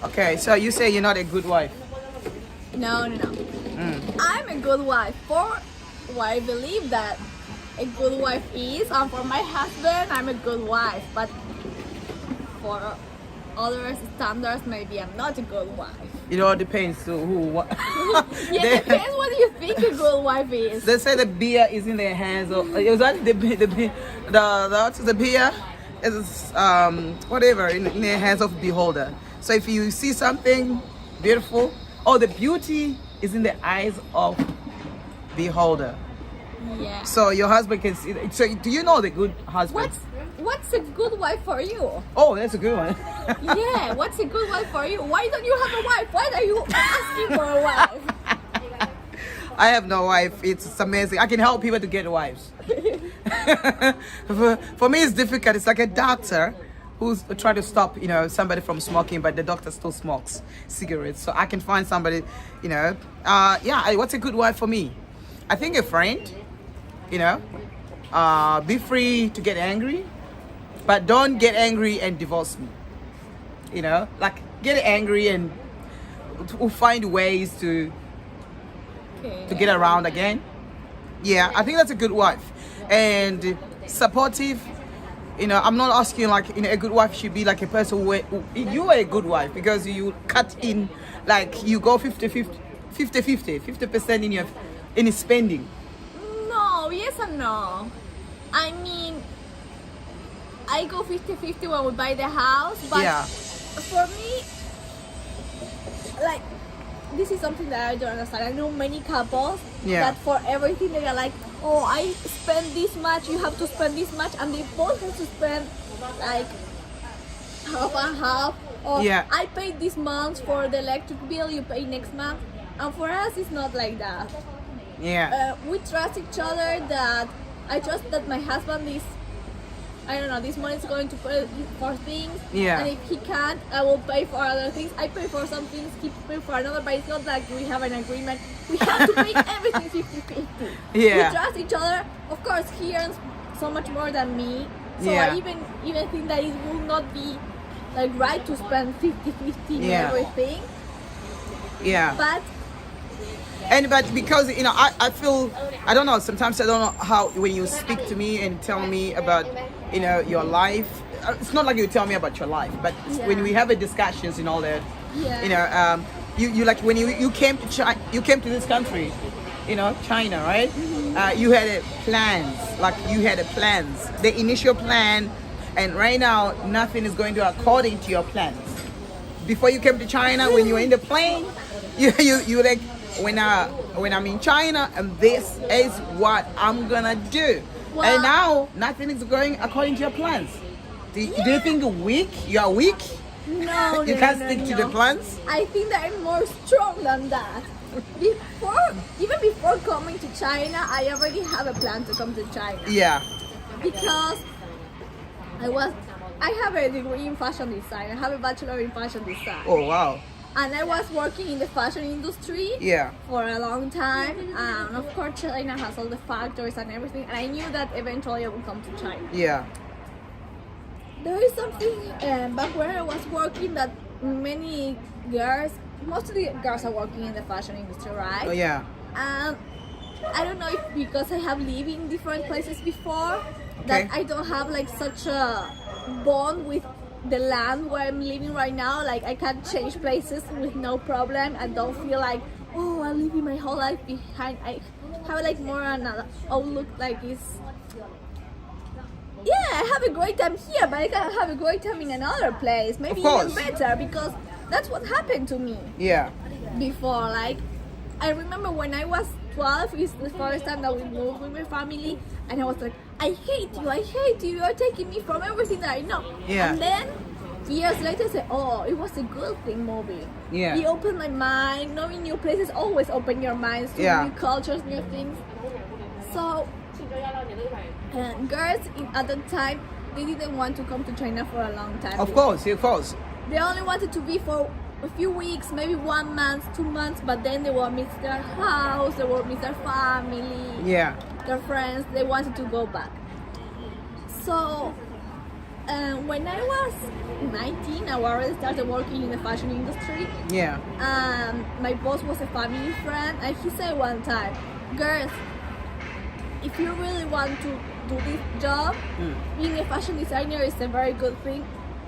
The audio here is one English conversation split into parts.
Okay, so you say you're not a good wife. No. I'm a good wife for what I believe that a good wife is, and for my husband, I'm a good wife. But for other standards, maybe I'm not a good wife. It all depends to who. What. Yeah, depends what you think a good wife is. They say the beer is in their hands, or is that the beer is whatever in the hands of the beholder. So if you see something beautiful, the beauty is in the eyes of beholder. Yeah. So your husband can see. So do you know the good husband? What's a good wife for you? Oh, that's a good one. Yeah, what's a good wife for you? Why don't you have a wife? Why are you asking for a wife? I have no wife. It's amazing. I can help people to get wives. For me, it's difficult. It's like a doctor who's trying to stop, somebody from smoking, but the doctor still smokes cigarettes. So I can find somebody, what's a good wife for me? I think a friend, be free to get angry, but don't get angry and divorce me. Like get angry and to find ways to get around again. Yeah, I think that's a good wife. And supportive. I'm not asking like a good wife should be like a person who you are a good wife because you cut in, like you go 50% in spending. No, yes and no. I mean, I go 50-50 when we buy the house, but for me, like, this is something that I don't understand. I know many couples that for everything they are like, oh, I spend this much, you have to spend this much, and they both have to spend like half and half. Or I paid this month for the electric bill, you pay next month. And for us, it's not like that. Yeah. We trust each other. That I trust that my husband is, I don't know, this money is going to pay for things. Yeah. And if he can't, I will pay for other things. I pay for some things, he pay for another, but it's not like we have an agreement. We have to pay everything 50-50. Yeah. We trust each other. Of course, he earns so much more than me. So I even think that it will not be like right to spend 50-50 in everything. Yeah. But because I feel, I don't know, sometimes I don't know how when you speak to me and tell me about your life, it's not like you tell me about your life, but when we have a discussions and all that, you like when you came to China, you came to this country, China, right? You had plans, the initial plan, and right now nothing is going to according to your plans. Before you came to China, when you were in the plane, you like, when I'm in China, and this is what I'm gonna do. Well, and now nothing is going according to your plans. Do you think you are weak? No, you can't stick to the plans. I think that I'm more strong than that. Even before coming to China, I already have a plan to come to China. Yeah. Because I have a degree in fashion design. I have a bachelor in fashion design. Oh wow. And I was working in the fashion industry for a long time. And of course, China has all the factories and everything. And I knew that eventually I would come to China. Yeah. There is something back where I was working that many girls, mostly girls are working in the fashion industry, right? Oh yeah. And I don't know if because I have lived in different places before, that I don't have like such a bond with the land where I'm living right now. Like I can change places with no problem. I don't feel like, oh, I'm living my whole life behind. I have like more an outlook like it's, I have a great time here, but I can have a great time in another place, maybe even better, because that's what happened to me before. Like I remember when I was 12, it's the first time that we moved with my family, and I was like, I hate you, you're taking me from everything that I know. And then years later I said, oh, it was a good thing moving. It opened my mind. Knowing new places always open your minds to new cultures, new things. So girls at the time, they didn't want to come to China for a long time. Of course. They only wanted to be for a few weeks, maybe 1 month, 2 months, but then they will miss their house, they will miss their family, their friends. They wanted to go back. So When I was 19, I already started working in the fashion industry. Yeah. My boss was a family friend, and he said one time, "Girls, if you really want to do this job, being a fashion designer is a very good thing,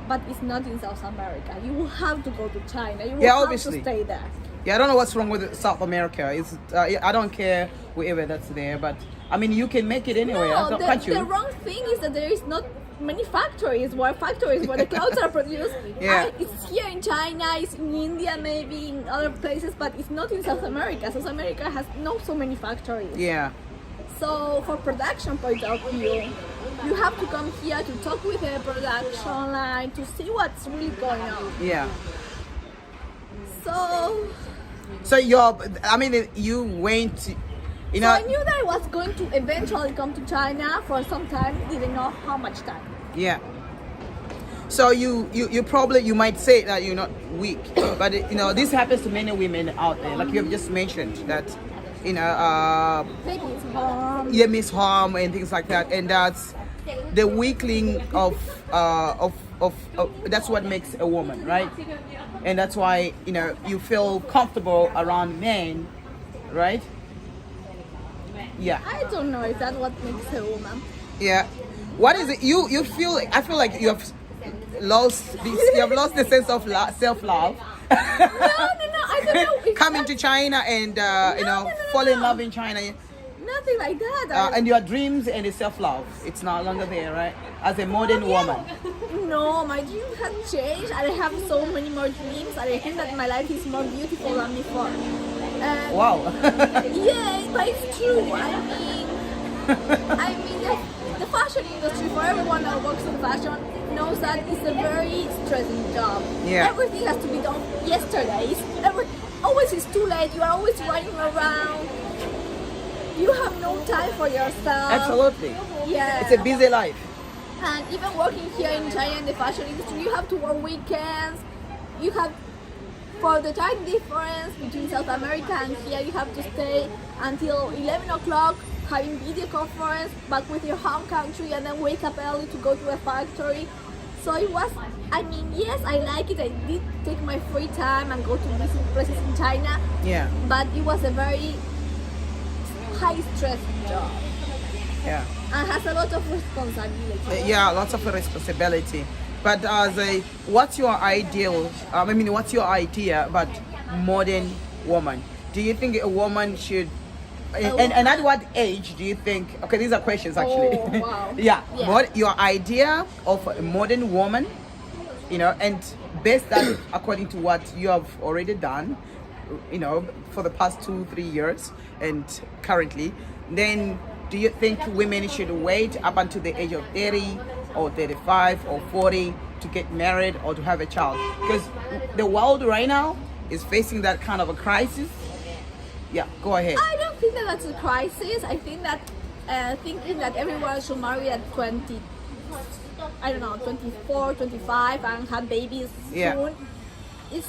but it's not in South America. You will have to go to China. You will have obviously. to stay there." Yeah, I don't know what's wrong with South America. It's I don't care whoever that's there, but I mean you can make it anywhere, No, can't you? the wrong thing is that there is not many factories where the clothes are produced. Yeah. It's here in China, it's in India, maybe in other places, but it's not in South America. South America has not so many factories. Yeah. So for production point of view, you have to come here to talk with the production line to see what's really going on. Yeah. So you went, you so know. I knew that I was going to eventually come to China for some time, didn't know how much time. Yeah. So you probably, you might say that you're not weak, but this happens to many women out there, like you have just mentioned that, Maybe it's home. you miss home and things like that, and that's the weakling of that's what makes a woman, right? And that's why you feel comfortable around men, right? Yeah. I don't know if that's what makes a woman. Yeah. What is it? You feel? I feel like you have lost the sense of self-love. No, I don't know. It's Coming to China and fall in love in China. nothing like that. And your dreams and the self-love, it's no longer there, right? As a modern woman. No, my dreams have changed. I have so many more dreams, and I think that my life is more beautiful than before. Wow. Yeah, but it's true. I mean, the fashion industry, for everyone that works in fashion, knows that it's a very stressing job. Yeah. Everything has to be done yesterday. Always it's too late. You are always running around. You have no time for yourself. Absolutely. Yeah. It's a busy life. And even working here in China in the fashion industry, you have to work weekends. You have, for the time difference between South America and here, you have to stay until 11 o'clock having video conference back with your home country and then wake up early to go to a factory. So it was, yes, I like it. I did take my free time and go to visit places in China. Yeah. But it was a very high stress job. Yeah. And has a lot of responsibility. Yeah, lots of responsibility. But what's your ideal? What's your idea about modern woman? Do you think a woman should? And at what age do you think? Okay, these are questions actually. Oh, wow. Yeah. Yeah. What your idea of a modern woman? And based that according to what you have already done, for the past 2-3 years and currently, then do you think women should wait up until the age of 30 or 35 or 40 to get married or to have a child? Because the world right now is facing that kind of a crisis. Yeah, go ahead. I don't think that that's a crisis. I think that thinking that everyone should marry at 20, 24, 25 and have babies soon, it's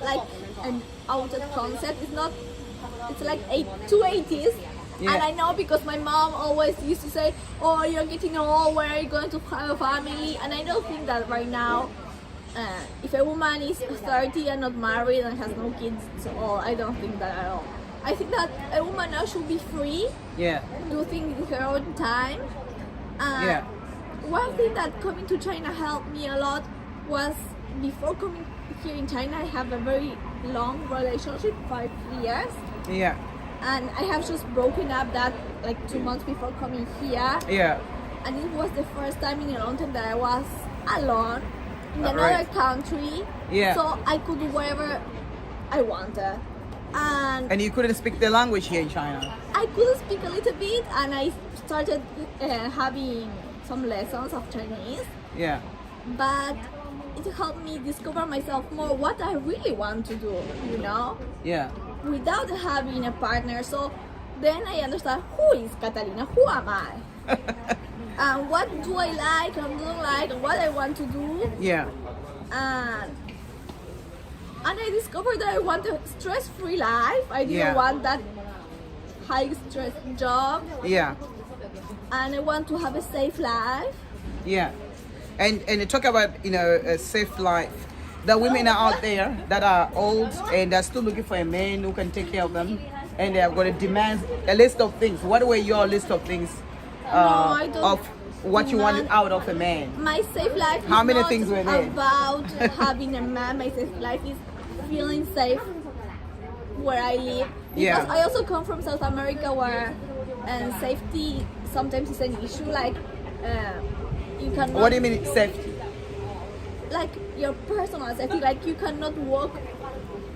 like an outdated concept. It's like 280s. Yeah. And I know because my mom always used to say, "Oh, you're getting old, when are you going to have a family?" And I don't think that right now, if a woman is 30 and not married and has no kids, I don't think that at all. I think that a woman now should be free, do things in her own time. One thing that coming to China helped me a lot was before coming here in China, I have a very long relationship, 5 years. Yeah. And I have just broken up that like 2 months before coming here. Yeah. And it was the first time in a long time that I was alone in another country. Yeah. So I could do whatever I wanted. And you couldn't speak the language here in China? I could speak a little bit, and I started having some lessons of Chinese. Yeah. But it helped me discover myself more, what I really want to do, Yeah. without having a partner. So then I understand, who is Catalina? Who am I? And what do I like and don't like, and what I want to do. Yeah. And I discovered that I want a stress-free life. I didn't want that high-stress job. Yeah. And I want to have a safe life. Yeah. and talk about a safe life. The women are out there that are old and they're still looking for a man who can take care of them, and they are going to demand a list of things. What were your list of things I don't of what you wanted demand- out of a man? My safe life How is many not things were there? about having a man. My safe life is feeling safe where I live. Yeah. Because I also come from South America where safety sometimes is an issue. Like you cannot. What do you mean safety? Like your personal safety. Like you cannot walk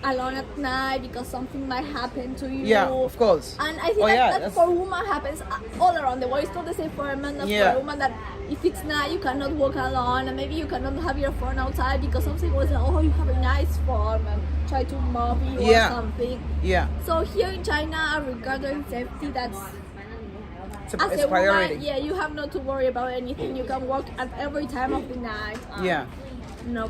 alone at night because something might happen to you. Yeah, of course. And I think Oh, yeah, that that's- for women happens all around the world. It's not the same for a man than Yeah. for a woman, that if it's night you cannot walk alone, and maybe you cannot have your phone outside because something was like, oh, you have a nice phone, and try to mob you Yeah. or something. Yeah, So here in China, regarding safety, that's it's a priority. woman, yeah, you have not to worry about anything. You can walk at every time of the night. Yeah. No,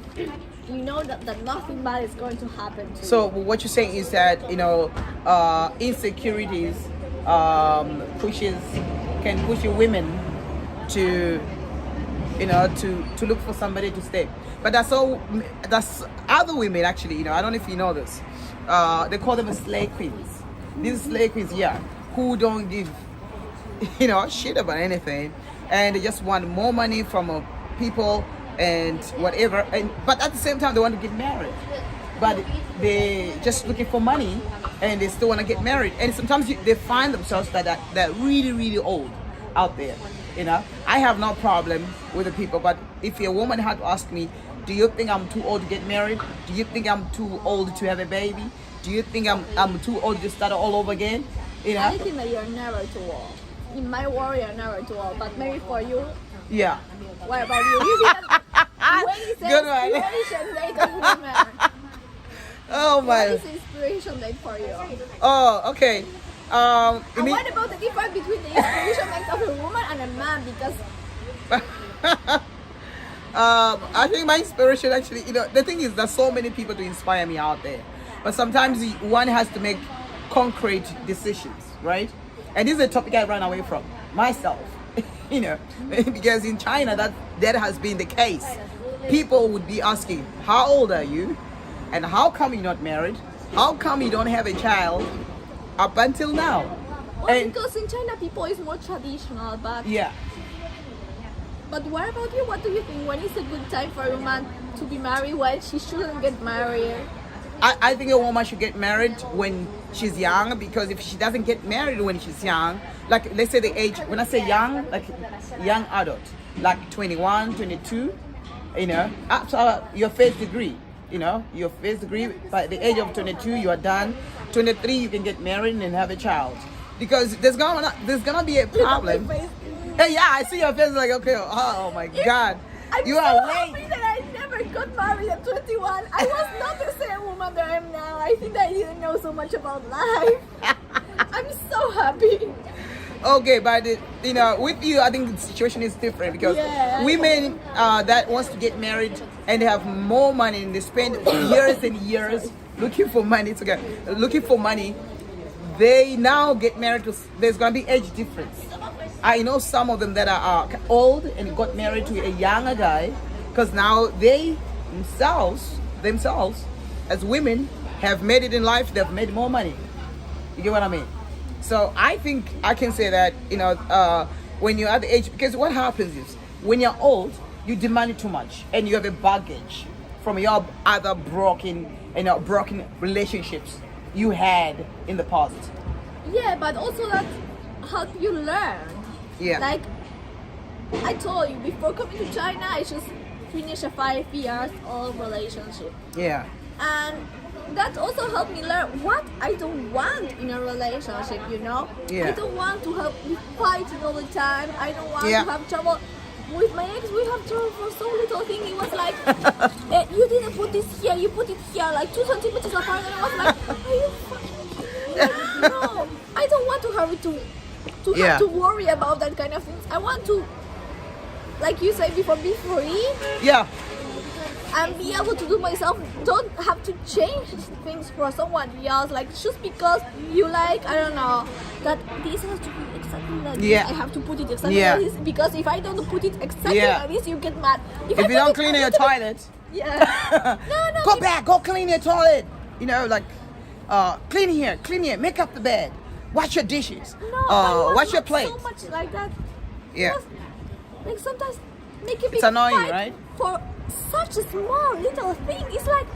you know that nothing bad is going to happen to So you. what you're saying is that insecurities can push women to to look for somebody to stay. But that's other women actually. I don't know if you know this. They call them slay queens. These slay queens, yeah, who don't give shit about anything, and they just want more money from people and whatever, but at the same time they want to get married, but they just looking for money and they still want to get married, and sometimes they find themselves that really old out there. I have no problem with the people, but if a woman had to ask me, do you think I'm too old to get married? Do you think I'm too old to have a baby? Do you think I'm too old to start all over again? I think that you're never too old. In my world, you're never too old, but maybe for you. Yeah. What about you? You see that when it says Good one. inspiration date of women, Oh what my. is the inspiration date for you? Oh, okay. You And mean- what about the difference between the inspiration date of a woman and a man? Because I think my inspiration actually, the thing is, there's so many people to inspire me out there, but sometimes one has to make concrete decisions, right? And this is a topic I run away from myself, because in China that has been the case. People would be asking, how old are you? And how come you're not married? How come you don't have a child up until now? And because in China people is more traditional, but yeah. But what about you? What do you think? When is a good time for a woman to be married? When she shouldn't get married? I think a woman should get married when she's young, because if she doesn't get married when she's young, like let's say the age, when I say young, like young adult, like 21, 22, after your first degree, your first degree, by the age of 22, you are done. 23, you can get married and have a child. Because there's gonna be a problem. Hey, yeah, I see your face like, okay, oh my God. I'm You so are happy late. that I never got married at 21. I was not the same woman that I am now. I think I didn't know so much about life. I'm so happy. Okay, but with you, I think the situation is different, because Yeah. women that wants to get married and they have more money and they spend years and years looking for money they now get married to. There's gonna be age difference. I know some of them that are old and got married to a younger guy, because now they themselves as women have made it in life. They've made more money. You get what I mean? So I think I can say that when you're at the age, because what happens is when you're old, you demand too much and you have a baggage from your other broken relationships you had in the past. Yeah, but also that help you learn. Yeah. Like I told you before coming to China, I just finished a 5 years old relationship, Yeah. and that also helped me learn what I don't want in a relationship. Yeah. I don't want to have be fighting all the time. I don't want Yeah. to have trouble. With my ex, we have trouble for so little thing. It was like, you didn't put this here, you put it here, like 2 centimeters apart. And I was like, are you fucking kidding me? No, I don't want to have it to Yeah. have to worry about that kind of things. I want to, like you said before, be free. Yeah. and be able to do myself. Don't have to change things for someone else. Like just because you like, I don't know, that this has to be exactly like this. I have to put it exactly like this, because if I don't put it exactly like this, you get mad. If you don't clean your toilet, go back, go clean your toilet. You know, like clean here, make up the bed, wash your dishes, wash your plates. So much like that. Yeah. Like sometimes make a big it's annoying, fight right? For such a small little thing. It's like,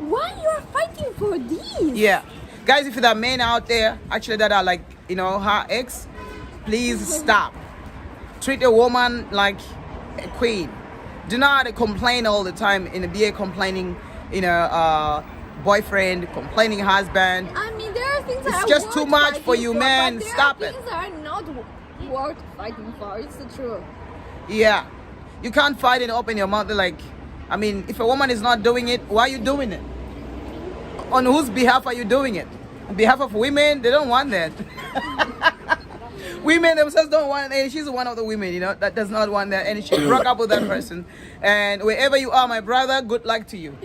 why you are fighting for this? Yeah. Guys, if there are men out there actually that are like, you know, her ex, please stop. Treat a woman like a queen. Do not complain all the time and be a complaining, you know, boyfriend, complaining husband. I mean, there are things that it's are just worth too much for you, man. But there Stop are it. Things that are not worth fighting for. It's the truth. Yeah. You can't fight and open your mouth like, I mean, if a woman is not doing it, why are you doing it? On whose behalf are you doing it? On behalf of women? They don't want that. Women themselves don't want it, and she's one of the women, you know, that does not want that, and she broke up with that person. And wherever you are, my brother, good luck to you.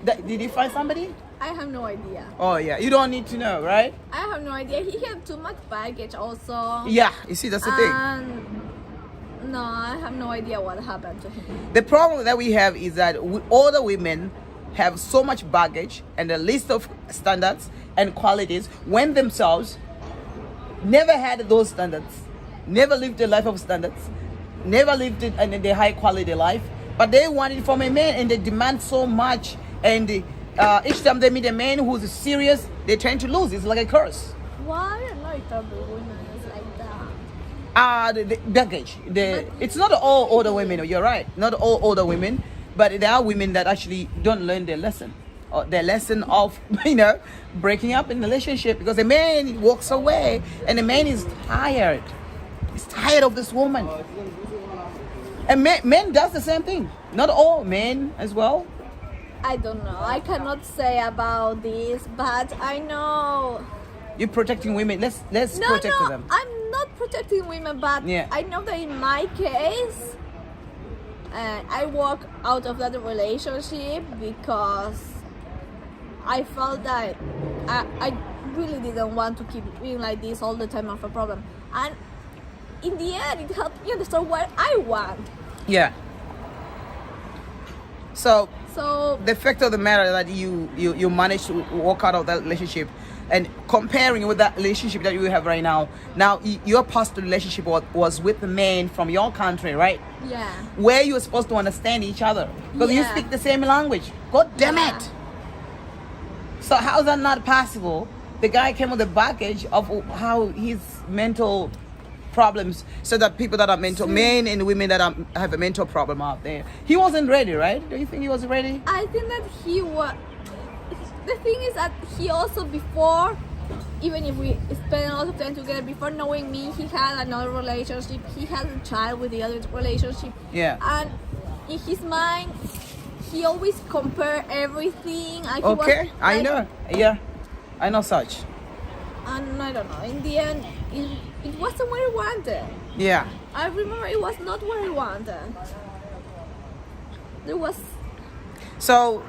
Did he find somebody? I have no idea. Oh yeah, you don't need to know, right? I have no idea. He had too much baggage also. Yeah, you see, that's the thing. No, I have no idea what happened to him. The problem that we have is that all the women have so much baggage and a list of standards and qualities when themselves never had those standards, never lived a life of standards, never lived in the high quality life, but they want it from a man and they demand so much, and each time they meet a man who's serious, they tend to lose. It's like a curse. Why? I don't know if every woman is like that. The baggage. It's not all older women, you're right, not all older women, but there are women that actually don't learn their lesson. Their lesson of, you know, breaking up in a relationship, because the man walks away and the man is tired. He's tired of this woman. And men does the same thing. Not all men as well. I don't know. I cannot say about this, but I know. You're protecting women. Let's protect them. I'm not protecting women, but I know that in my case, I walk out of that relationship because I felt that I really didn't want to keep being like this all the time of a problem. And in the end, it helped me understand what I want. Yeah. So the fact of the matter that you managed to walk out of that relationship, and comparing with that relationship that you have right now, your past relationship was with a man from your country, right? Yeah. Where you were supposed to understand each other because you speak the same language. God damn it. So how is that not possible? The guy came with a baggage of how his mental problems, so that people that are mental, men and women that have a mental problem out there, he wasn't ready, right? Do you think he was ready? I think that he was. The thing is that he also, before, even if we spent a lot of time together, before knowing me, he had another relationship. He had a child with the other relationship. Yeah. And in his mind, he always compared everything. And Okay, I know. Yeah, I know such. And I don't know. In the end, it wasn't what I wanted. Yeah. I remember it was not what I wanted. There was. So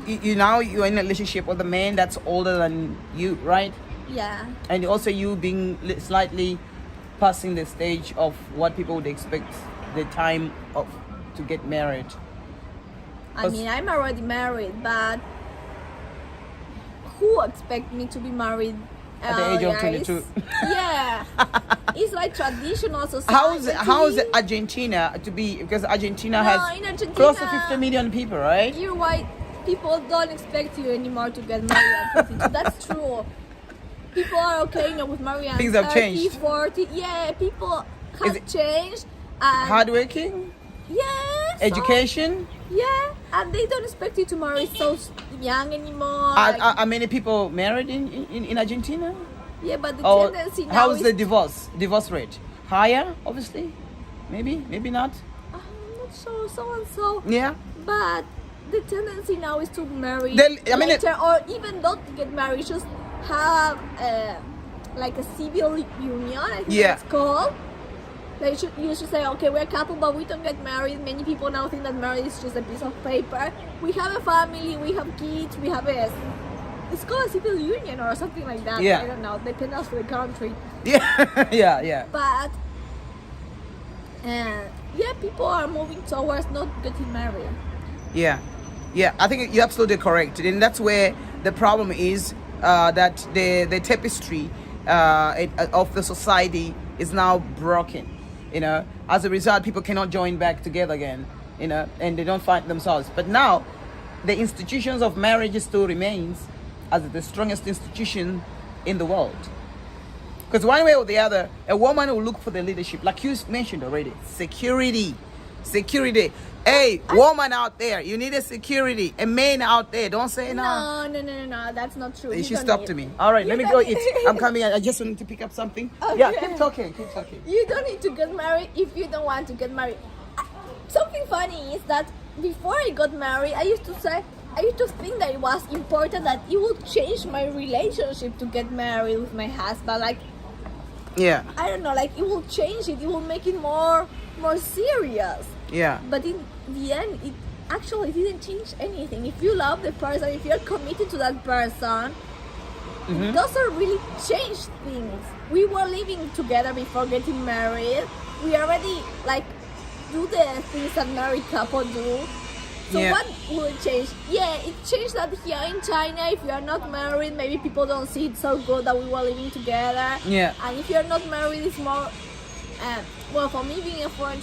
you now you're in a relationship with a man that's older than you, right? Yeah. And also you being slightly passing the stage of what people would expect the time of to get married. I mean, I'm already married, but who expect me to be married at the age of 22? Yeah. It's like traditional society. How is Argentina to be, because Argentina has close to 50 million people, right? You're right. People don't expect you anymore to get married at 22. That's true. People are okay, you know, with marriage at Things have 30, changed. 40. Yeah, people have changed. And hardworking? Yes. Education? Yeah, and they don't expect you to marry so young anymore. Are many people married in Argentina? Yeah, but the tendency now how's the divorce rate? Higher, obviously? Maybe not? I'm not sure, so and so. Yeah. But the tendency now is to marry later, or even not get married, just have like a civil union, I think it's called. You should say, okay, we're a couple, but we don't get married. Many people now think that marriage is just a piece of paper. We have a family, we have kids, we have it's called a civil union or something like that. Yeah. I don't know, depends on the country. Yeah, yeah. But people are moving towards not getting married. Yeah, I think you're absolutely correct, and that's where the problem is, that the tapestry of the society is now broken. As a result, people cannot join back together again. And they don't find themselves. But now, the institutions of marriage still remains as the strongest institution in the world. Because one way or the other, a woman will look for the leadership, like you mentioned already. Security. Hey, woman out there, you need a security. A man out there, don't say no. No, that's not true. She stopped me. All right, let me go eat. I'm coming. I just wanted to pick up something. Okay. Yeah, keep talking. You don't need to get married if you don't want to get married. Something funny is that before I got married, I used to think that it was important that it would change my relationship to get married with my husband. Like, yeah, I don't know, like it will change it. It will make it more serious. Yeah. But in the end, it actually didn't change anything. If you love the person, if you're committed to that person, it doesn't really change things. We were living together before getting married. We already do the things that married couple do. So what will it change? Yeah, it changed that here in China, if you are not married, maybe people don't see it so good that we were living together. Yeah. And if you're not married, it's more, for me being a foreign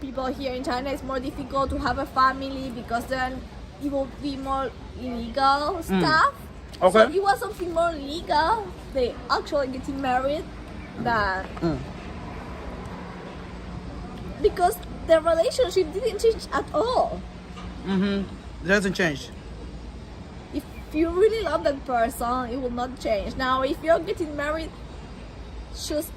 people here in China, it's more difficult to have a family because then it will be more illegal stuff. Okay. So it was something more legal, they actually getting married, than because the relationship didn't change at all. It doesn't change. If you really love that person, it will not change. Now, if you're getting married, just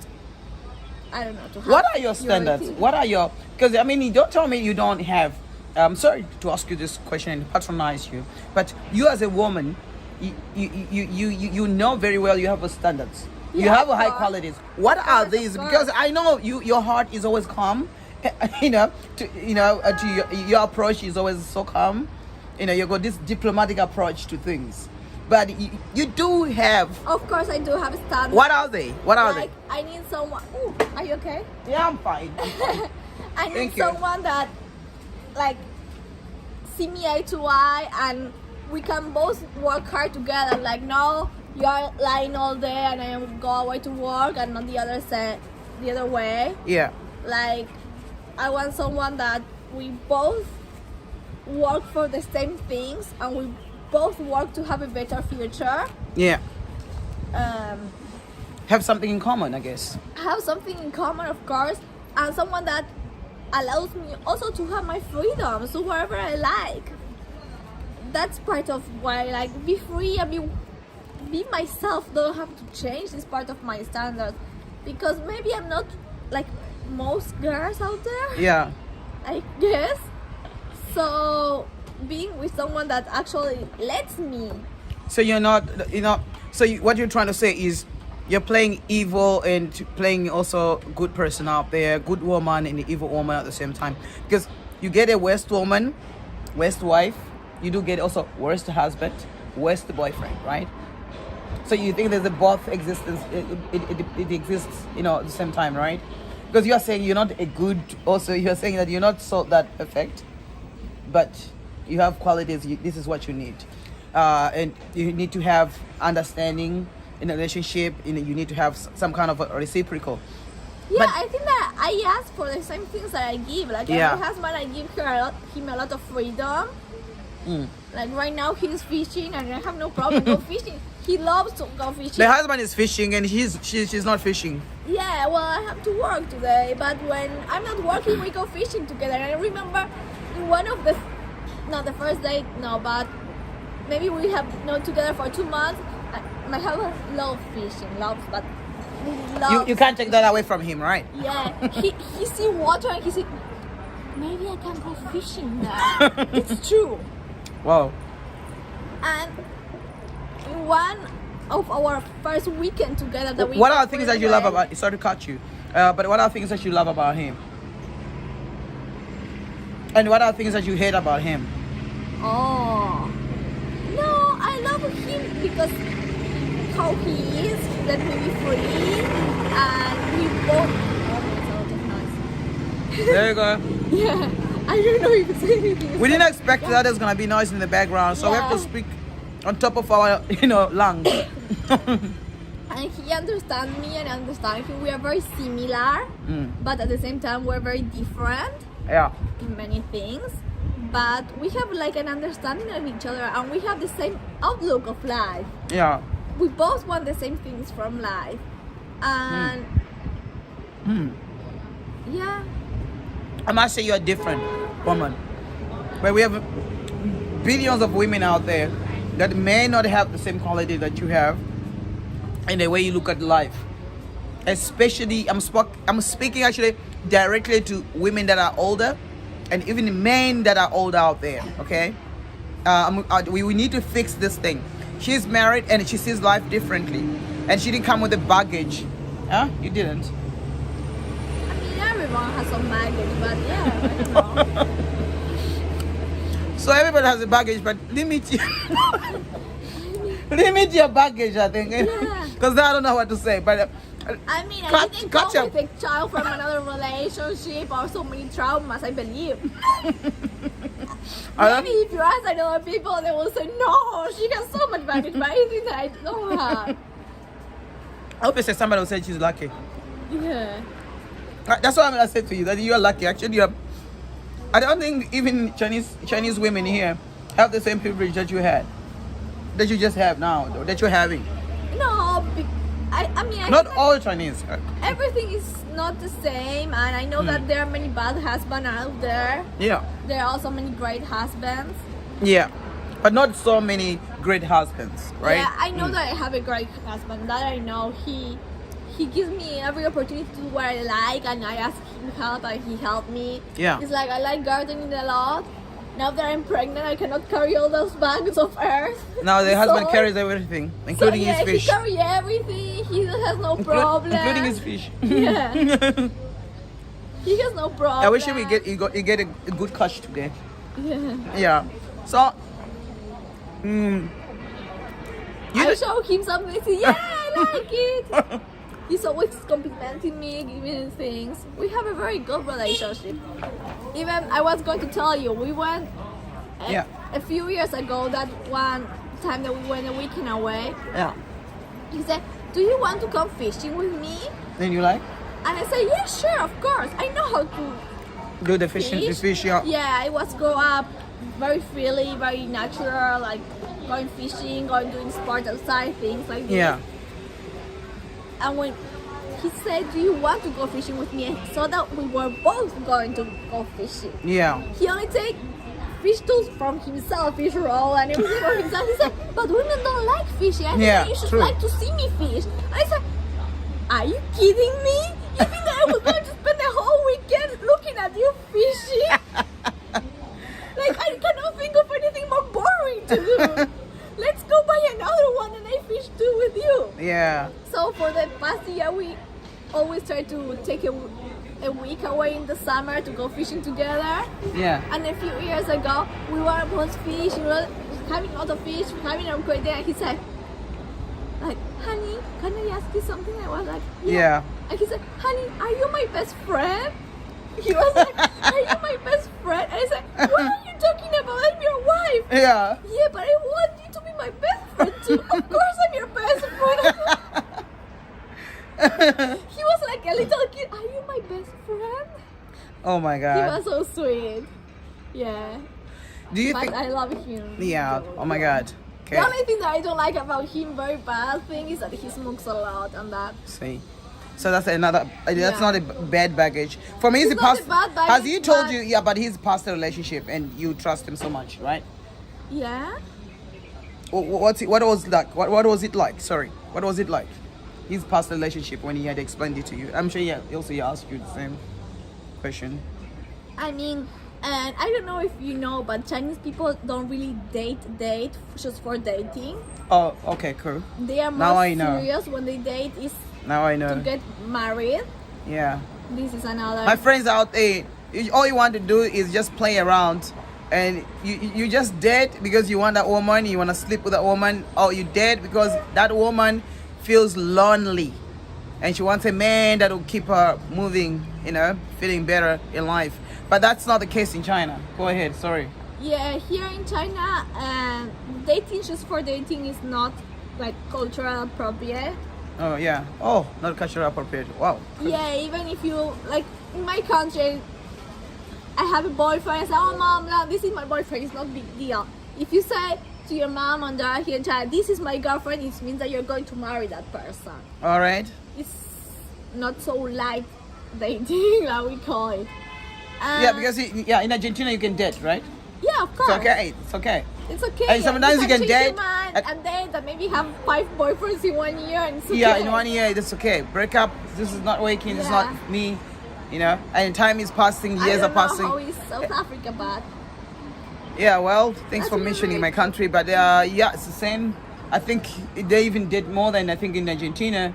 I don't know. What are your standards? What are your? Because you don't tell me you don't have. I'm sorry to ask you this question and patronize you, but you as a woman, you know very well you have a standards. Yeah, you have a high qualities. What are these? Because I know your heart is always calm. To your approach is always so calm. You got this diplomatic approach to things. But you do have. Of course, I do have standards. What are they? I need someone. Ooh, are you okay? Yeah, I'm fine. I need someone that, see me eye to eye, and we can both work hard together. Like, no, you're lying all day, and I will go away to work, and not the other way. Yeah. Like, I want someone that we both work for the same things, and we both work to have a better future. Yeah. Have something in common, I guess. Have something in common, of course, and someone that allows me also to have my freedom, so wherever I like. That's part of why, be free and be myself. Don't have to change. This part of my standards, because maybe I'm not like most girls out there. Yeah. I guess. So being with someone that actually lets me. So you're not, what you're trying to say is you're playing evil and playing also good person out there, good woman and evil woman at the same time. Because you get a worst woman, worst wife, you do get also worst husband, worst boyfriend, right? So you think there's a both existence, it exists, at the same time, right? Because you're saying you're not a good, also you're saying that you're not so that perfect, but you have qualities, this is what you need. And you need to have understanding in a relationship, you need to have some kind of a reciprocal. Yeah, but, I think that I ask for the same things that I give. Like, my husband, I give him a lot of freedom. Like, right now he's fishing and I have no problem go fishing. He loves to go fishing. The husband is fishing and she's not fishing. Yeah, well, I have to work today, but when I'm not working, we go fishing together. And I remember in one of not the first date, no, but maybe we have known together for 2 months. My husband loves fishing, but he loves. You can't take that away from him, right? Yeah, he see water and he see, maybe I can go fishing now. It's true. Wow. And in one of our first weekend together that we. What are the things that you love about? Sorry to cut you. But what are things that you love about him? And what are things that you hate about him? Oh. No, I love him because how he is, he let me be free, and we both. Oh, that's a lot of noise. There you go. Yeah, I don't know if it's anything. We didn't expect that there's gonna be noise in the background, so we have to speak on top of our, lungs. And he understands me and I understand him. We are very similar, but at the same time we're very different. Yeah. In many things. But we have like an understanding of each other, and we have the same outlook of life. Yeah. We both want the same things from life, and yeah. I must say you're a different woman. But we have billions of women out there that may not have the same quality that you have in the way you look at life. Especially, I'm speaking actually directly to women that are older, and even men that are older out there. Okay, we need to fix this thing. She's married and she sees life differently, and she didn't come with a baggage. Huh? You didn't. I mean, everyone has some baggage, but yeah, I don't know. So everybody has a baggage, but limit your baggage, I think. Yeah. Because I don't know what to say, but. I mean, I didn't come with a child from another relationship or so many traumas, I believe. Maybe if you ask other people, they will say, no, she has so much baggage, but I think that I don't have. Obviously, somebody will say she's lucky. Yeah. That's what I'm going to say to you, that you're lucky. Actually, I don't think even Chinese women here have the same privilege that you had, that you just have now, that you're having. No, I mean, not all Chinese. Everything is not the same, and I know that there are many bad husbands out there. Yeah. There are also many great husbands. Yeah, but not so many great husbands, right? Yeah, I know that I have a great husband. That I know. He gives me every opportunity to do what I like, and I ask him help, and he helped me. Yeah. It's like I like gardening a lot. Now that I'm pregnant, I cannot carry all those bags of earth. Now the husband carries everything, including his fish. He carries everything. He has no problem. Including his fish. Yeah. He has no problem. I wish you get a good catch today. Yeah. Yeah. So. I show him something. He says, yeah, I like it. He's always complimenting me, giving me things. We have a very good relationship. Even I was going to tell you, we went a few years ago, that one time that we went a weekend away. Yeah. He said, do you want to come fishing with me? Then you like? And I said, yeah, sure, of course. I know how to do the fishing, yeah. Yeah, I was grow up very freely, very natural, like going fishing, doing sports outside, things like this. Yeah. And when he said, do you want to go fishing with me? I saw that we were both going to go fishing. Yeah. He only take fish tools from himself, fish roll and everything from himself. He said, but women don't like fishing. I said, you should like to see me fish. And I said, are you kidding me? You think that I was going to spend the whole weekend looking at you fishing? Like, I cannot think of anything more boring to do. Let's go buy another one and I fish too with you. Yeah. So for the past year, we always try to take a week away in the summer to go fishing together. Yeah. And a few years ago, we were both fishing, we were having a lot of fish, having a great day. And he said, like, honey, can I ask you something? I was like, yeah. And he said, honey, are you my best friend? He was like, are you my best friend? And I said, what are you talking about? I'm your wife. Yeah. Yeah, but I want you to be my best friend too. Of course I'm your best friend. He was like a little kid. Are you my best friend? Oh my God. He was so sweet. Yeah. Do you but think? I love him. Yeah. Oh my God. Okay. The only thing that I don't like about him, very bad thing, is that he smokes a lot and that. See. So that's another. That's not a bad baggage. For me, it's past. Not a bad baggage, has he told you? Yeah, but he's past the relationship, and you trust him so much, right? Yeah. What was it like? What was it like? Sorry, what was it like? His past relationship when he had explained it to you. I'm sure he also asked you the same question. I mean, and I don't know if you know, but Chinese people don't really date just for dating. Oh, okay, cool. They are more serious when they date. Is now I know. To get married. Yeah. This is another. My friends out there, all you want to do is just play around, and you just dead because you want that woman, you want to sleep with that woman, or you dead because that woman feels lonely, and she wants a man that will keep her moving, feeling better in life. But that's not the case in China. Go ahead. Sorry. Yeah, here in China, dating just for dating is not like cultural appropriate. Oh yeah. Oh, not cultural appropriate. Wow. Yeah, even if you like in my country, I have a boyfriend. I say, "Oh, mom, no, this is my boyfriend." It's not a big deal. If you say to your mom and dad here in China, "This is my girlfriend," it means that you're going to marry that person. All right. It's not so light dating, like we call it. Yeah, because in Argentina you can date, right? Yeah, of course. It's okay. It's okay. It's okay. And sometimes you can change date. your mind and date and maybe have 5 boyfriends in 1 year and it's okay. Yeah, in 1 year it's okay. Break up. This is not working. It's not me. And time is passing. Years are passing. I don't know how is South Africa, but yeah. Well, thanks for That's mentioning really my country, but yeah, it's the same. I think they even did more than I think in Argentina.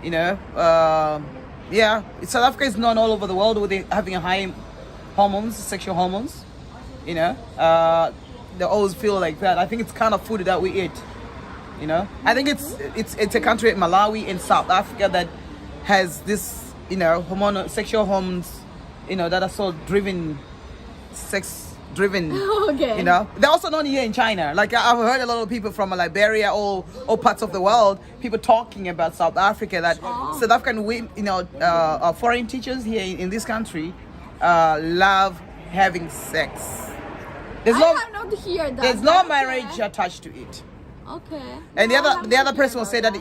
Yeah, South Africa is known all over the world with having high hormones, sexual hormones. They always feel like that. I think it's kind of food that we eat. I think it's a country, Malawi and South Africa, that has this sexual hormones that are so sex driven. okay. They're also known here in China. Like I've heard a lot of people from Liberia or parts of the world, people talking about South Africa, that South African women, foreign teachers here in this country love having sex. I have not heard that. There's no marriage attached to it. Okay. And the other person will say that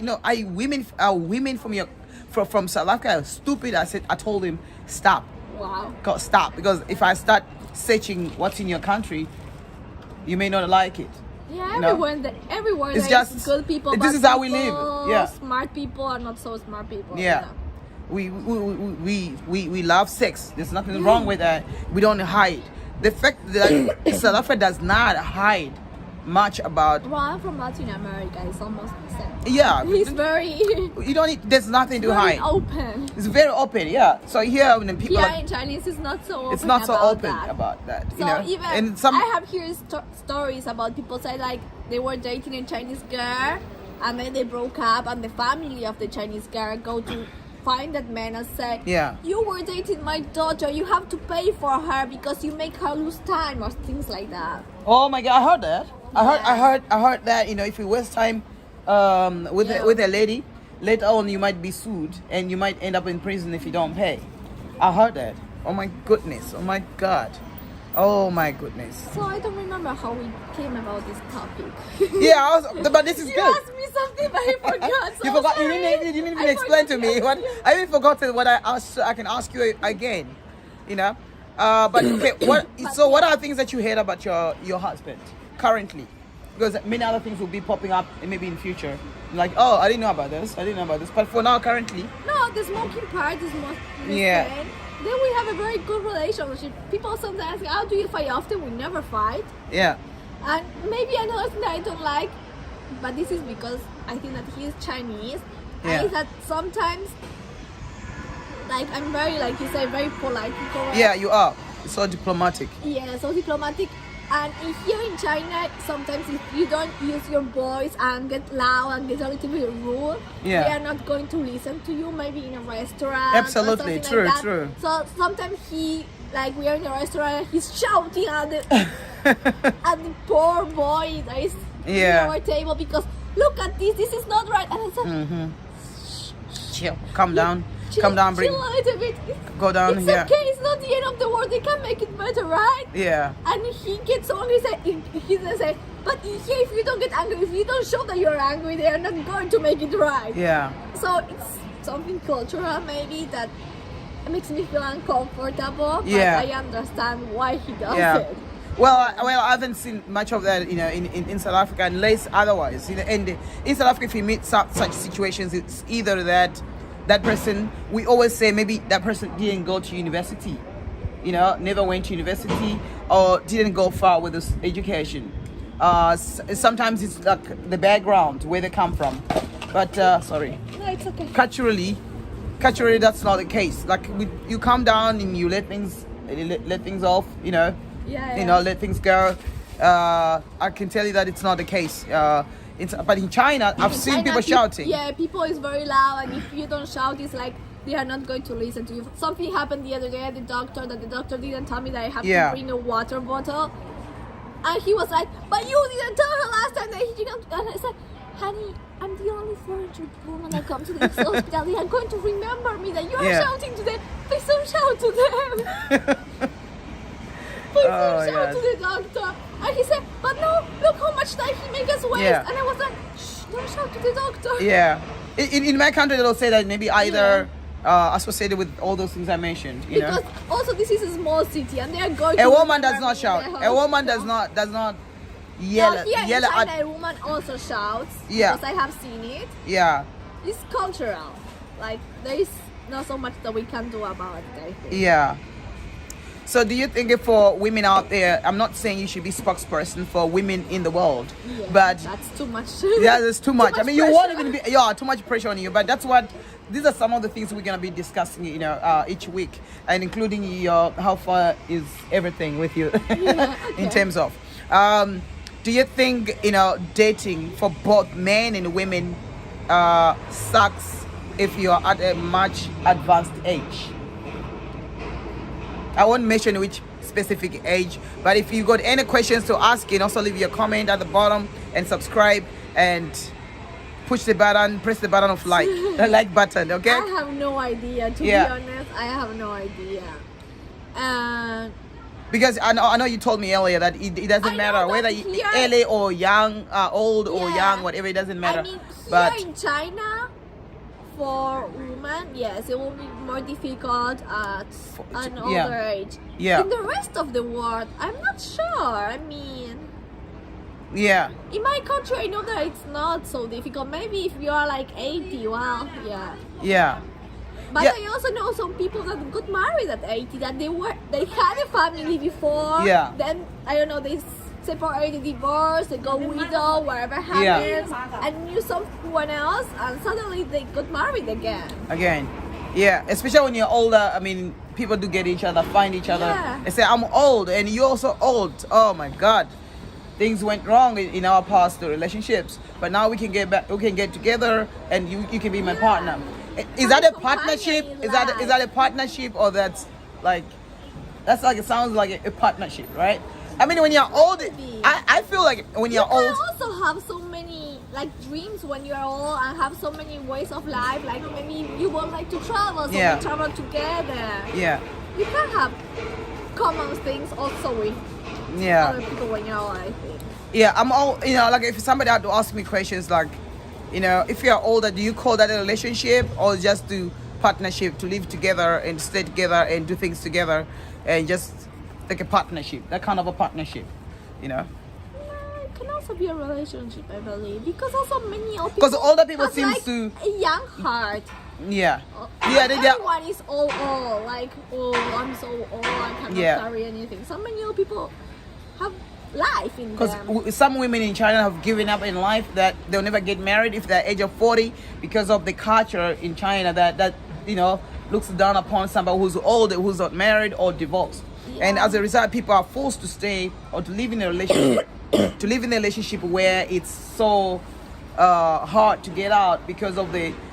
women from South Africa are stupid. I told him stop. Wow. Stop, because if I start searching what's in your country, you may not like it. Yeah, everywhere it's there's just good people. This bad is how we people, live. Yeah. Smart people are not so smart people. Yeah. We love sex. There's nothing wrong with that. We don't hide. The fact that South Africa does not hide much about. Well, I'm from Latin America. It's almost the same. Yeah. It's very. You don't need. There's nothing to hide. Open. It's very open. Yeah. So here when people. Yeah, in Chinese, it's not so. Open it's not so open that. about that. So even and I have heard stories about people say like they were dating a Chinese girl and then they broke up and the family of the Chinese girl go to find that man and say, yeah, you were dating my daughter, you have to pay for her because you make her lose time or things like that. Oh my God, I heard that. I heard that if you waste time with a lady, later on you might be sued and you might end up in prison if you don't pay. I heard that. Oh my goodness. Oh my God. Oh my goodness. So I don't remember how we came about this topic. Yeah, but this is good. You asked me something but I forgot. So you forgot. You didn't even explain to me what I even forgotten what I asked. I can ask you again. But okay, what are things that you hate about your husband currently? Because many other things will be popping up maybe in future. Like, oh, I didn't know about this. But for now, currently. No, the smoking part is most. Yeah. Pain. Then we have a very good relationship. People sometimes ask, how do you fight often? We never fight. Yeah. And maybe another thing that I don't like, but this is because I think that he is Chinese. Yeah. And is that sometimes, like, I'm very, like you say, very polite. Correct? Yeah, you are. So diplomatic. Yeah, so diplomatic. And here in China, sometimes if you don't use your voice and get loud and get a little bit rude, they are not going to listen to you, maybe in a restaurant. Absolutely, true, like true. So sometimes we are in a restaurant and he's shouting at the, at the poor boy that is at our table because, look at this is not right. And I said, chill, calm down. Come down, bring. Chill a little bit. Go down it's here. Okay, it's not the end of the world. They can make it better, right? Yeah. And he gets so angry. He's gonna say, but if you don't get angry, if you don't show that you're angry, they are not going to make it right. Yeah. So it's something cultural maybe that makes me feel uncomfortable. But I understand why he does it. Well, I haven't seen much of that, in South Africa, unless otherwise. And in South Africa, if you meet such situations, it's either that person, we always say maybe that person didn't go to university, never went to university or didn't go far with his education. Sometimes it's like the background, where they come from. But, sorry. No, it's okay. culturally that's not the case. Like you calm down and you let things off, you know. Yeah. You know, let things go. I can tell you that it's not the case. But in China, I've seen people shouting. Yeah, people is very loud, and if you don't shout, it's like they are not going to listen to you. Something happened the other day at the doctor didn't tell me that I have to bring a water bottle, and he was like, "But you didn't tell her last time that he didn't." And I said, "Honey, I'm the only foreign woman that come to this hospital. They are going to remember me that you are shouting to them. Please don't shout to them." Please don't shout to the doctor. And he said, "But no, look how much time he makes us waste." Yeah. And I was like, "Shh, don't shout to the doctor." Yeah. In my country, they'll say that maybe either associated with all those things I mentioned. You because know? also this is a small city, and they are going. A to woman does remember not me shout. in their A woman hospital. does not yell. No, here in yell China, at. a woman also shouts. Yeah. Because I have seen it. Yeah. It's cultural. Like there is not so much that we can do about it, I think. Yeah. So do you think for women out there, I'm not saying you should be spokesperson for women in the world, Yeah, but that's too much. yeah, there's too much. I mean, you pressure. won't even be, too much pressure on you, but that's what, these are some of the things we're going to be discussing, you know, each week, and including your, how far is everything with you in terms of, do you think, you know, dating for both men and women sucks if you're at a much advanced age? I won't mention which specific age, but if you got any questions to ask, you can also leave your comment at the bottom and subscribe and press the button of like, the like button, okay? I have no idea, to be honest. I have no idea. Because I know you told me earlier that it doesn't matter whether you're early or young, old or young, whatever, it doesn't matter. I mean, but here in China, for women, yes, it will be more difficult at an older age. Yeah. In the rest of the world, I'm not sure. I mean, yeah. in my country, I know that it's not so difficult. Maybe if you are like 80, well, yeah. Yeah. But I also know some people that got married at 80, that they had a family before. Yeah. Then I don't know, they separated, divorced, they go widow, whatever happens, and knew someone else, and suddenly they got married again. Yeah, especially when you're older. I mean, people do get each other, find each other. They say, I'm old, and you're also old. Oh my God, things went wrong in our past relationships, but now we can get back. We can get together, and you can be my partner. Is that a partnership? Is that a partnership, or that's like it sounds like a partnership, right? I mean, when you're old, I feel like when you're old, you can also have so many like dreams when you're old, and have so many ways of life. Like maybe you would like to travel, so we travel together. Yeah. You can have common things also with other people when you're old, I think. Yeah, I'm all, you know, like if somebody had to ask me questions like, you know, if you're older, do you call that a relationship or just do partnership, to live together and stay together and do things together and just like a partnership, that kind of a partnership, you know? No, it can also be a relationship, I believe, because also many old people. Because older people seem like to a young heart. Yeah. Everyone is old, like, oh, I'm so old, I cannot carry anything. So many old people have life in them. Because some women in China have given up in life, that they'll never get married if they're age of 40 because of the culture in China that you know, looks down upon somebody who's old, who's not married or divorced. And as a result, people are forced to stay or to live in a relationship, to live in a relationship where it's so hard to get out because of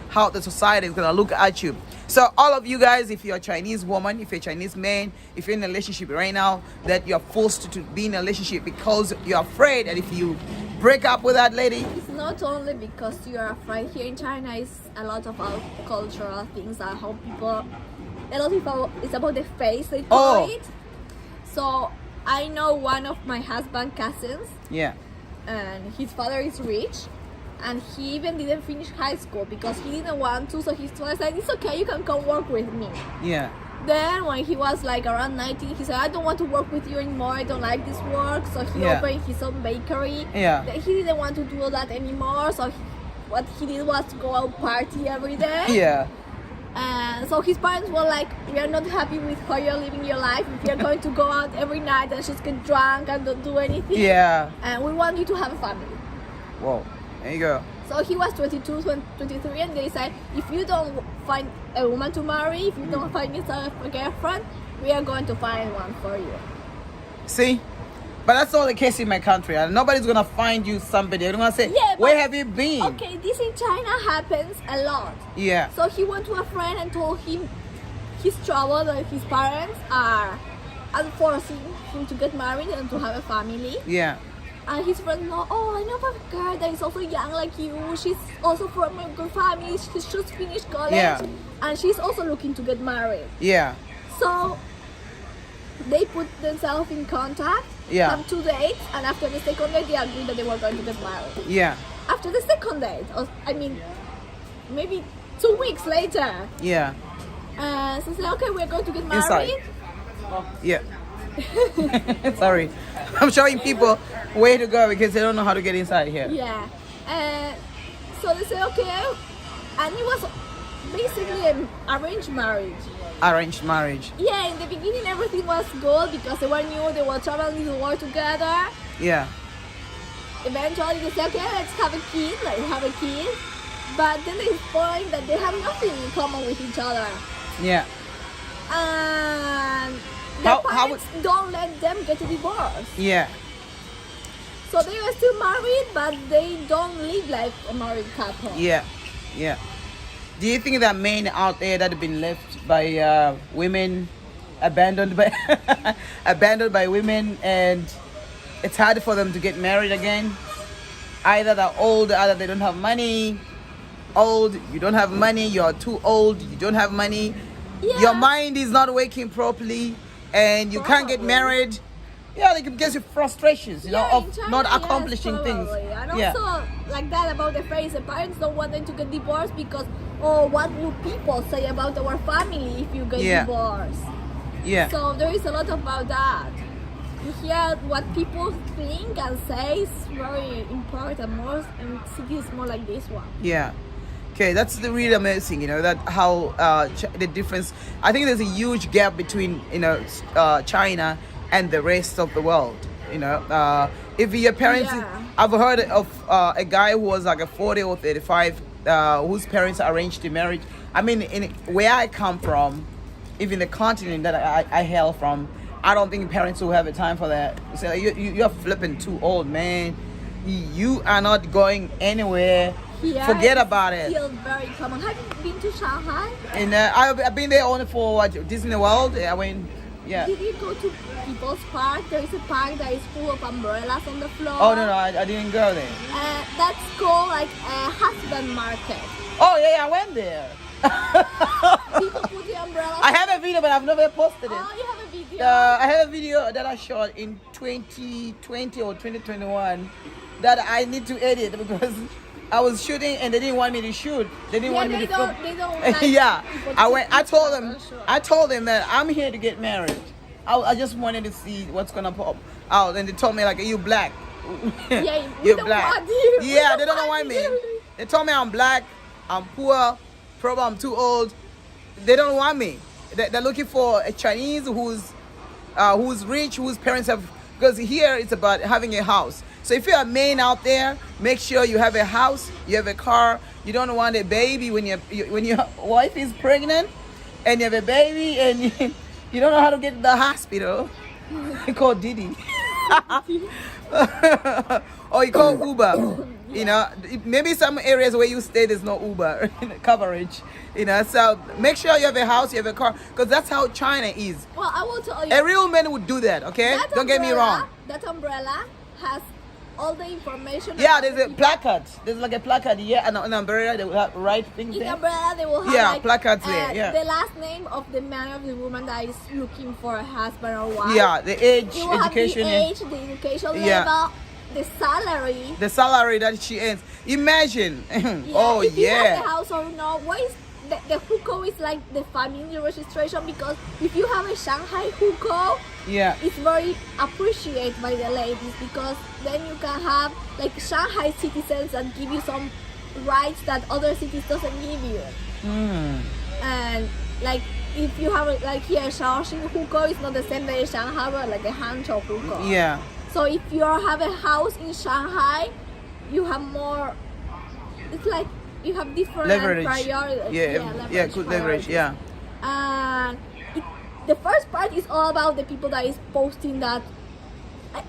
how the society is gonna look at you. So all of you guys, if you're a Chinese woman, if you're a Chinese man, if you're in a relationship right now, that you're forced to be in a relationship because you're afraid that if you break up with that lady, it's not only because you're afraid. Here in China, it's a lot of our cultural things that how people. A lot of people, it's about the face they call it. So I know one of my husband's cousins. Yeah. And his father is rich, and he even didn't finish high school because he didn't want to. So his father said, "It's okay, you can come work with me." Yeah. Then when he was like around 19, he said, "I don't want to work with you anymore. I don't like this work." So he opened his own bakery. Yeah. He didn't want to do that anymore. So what he did was to go out party every day. Yeah. And so his parents were like, "We are not happy with how you're living your life. If you're going to go out every night and just get drunk and don't do anything, yeah, and we want you to have a family." Whoa, there you go. So he was 22, 23, and they said, if you don't find a woman to marry, if you don't find yourself a girlfriend, we are going to find one for you. See? But that's not the case in my country. And nobody's gonna find you somebody. They're gonna say, Yeah, where but- have you been? Okay, this in China happens a lot. Yeah. So he went to a friend and told him his trouble, that his parents are forcing him to get married and to have a family. Yeah. And his friend know, oh, I know of a girl that is also young like you. She's also from a good family. She's just finished college. Yeah. And she's also looking to get married. Yeah. So they put themselves in contact, Yeah. have 2 dates, and after the second date, they agreed that they were going to get married. Yeah. After the second date, maybe 2 weeks later, Yeah. so they said, okay, we're going to get married. Inside. Yeah. Sorry. I'm showing people where to go because they don't know how to get inside here. Yeah. So they said, okay, and it was basically an arranged marriage. Arranged marriage. Yeah, in the beginning everything was good because they were new, they were traveling the world together. Yeah. Eventually they said, okay, let's have a kid, But then they find that they have nothing in common with each other. Yeah. And their parents don't let them get a divorce. Yeah. So they are still married, but they don't live like a married couple. Yeah. Yeah. Do you think that men out there that have been left by women, abandoned by abandoned by women, and it's hard for them to get married again? Either they're old, either they don't have money. Old, you don't have money. You're too old, you don't have money. Yeah. Your mind is not working properly, and you can't get married. Yeah, like it gives you frustrations, you know, in of China, not yes, accomplishing things. probably. And Yeah. also, like that about the phrase, the parents don't want them to get divorced because, oh, what will people say about our family if you get Yeah. divorced? Yeah. So there is a lot about that. You hear what people think and say is very important. Most in cities more like this one. Yeah. Okay, that's the really amazing, you know, that how the difference. I think there's a huge gap between, you know, China and the rest of the world. You know, if your parents, Yeah. I've heard of a guy who was like a 40 or 35, whose parents arranged the marriage. I mean, in where I come from, even the continent that I hail from, I don't think parents will have a time for that. So you're flipping too old, man. You are not going anywhere. Here, Forget about it. Still very common. Have you been to Shanghai? And I've been there only for Disney World. I went, yeah. Did you go to People's Park? There is a park that is full of umbrellas on the floor. Oh no, I didn't go there. That's called like a husband market. Oh yeah, I went there. People put the umbrellas. I have a video, but I've never posted it. Oh, you have a video. I have a video that I shot in 2020 or 2021 that I need to edit because I was shooting and they didn't want me to shoot. They didn't want me to film. They don't like Yeah, people to I told take them. pictures, sure. I told them that I'm here to get married. I just wanted to see what's gonna pop out, and they told me like, "Are you black?" Yeah, we You're don't black. want you. We Yeah, don't they don't want want me. you. They told me I'm black, I'm poor, probably I'm too old. They don't want me. They're looking for a Chinese who's rich, whose parents have. Because here it's about having a house. So if you're a man out there, make sure you have a house, you have a car. You don't want a baby when your wife is pregnant, and you have a baby and you don't know how to get to the hospital. You call Didi. Or you call Uber. You know, maybe some areas where you stay there's no Uber coverage. You know, so make sure you have a house, you have a car, because that's how China is. Well, I will tell you. A real man would do that, okay? That Don't get me umbrella- wrong. That umbrella has all the information. Yeah, about there's the a people. placard. There's like a placard here and an umbrella. They will have write things In there. umbrella, they will have Yeah, like, placards there, yeah. the last name of the man or the woman that is looking for a husband or wife. Yeah, the age, You will education, have the age, the education Yeah. level, the salary. the salary that she earns. Imagine. Oh if you have yeah. a house or no, what is the hukou is like the family registration, because if you have a Shanghai hukou, Yeah. it's very appreciated by the ladies, because then you can have like Shanghai citizens and give you some rights that other cities doesn't give you. And like if you have like here Shaoxing hukou, it's not the same as Shanghai, but like a Hangzhou hukou. Yeah. So if you have a house in Shanghai, you have more it's like you have different Leverage. priorities. Yeah, good leverage. Yeah. And the first part is all about the people that is posting that.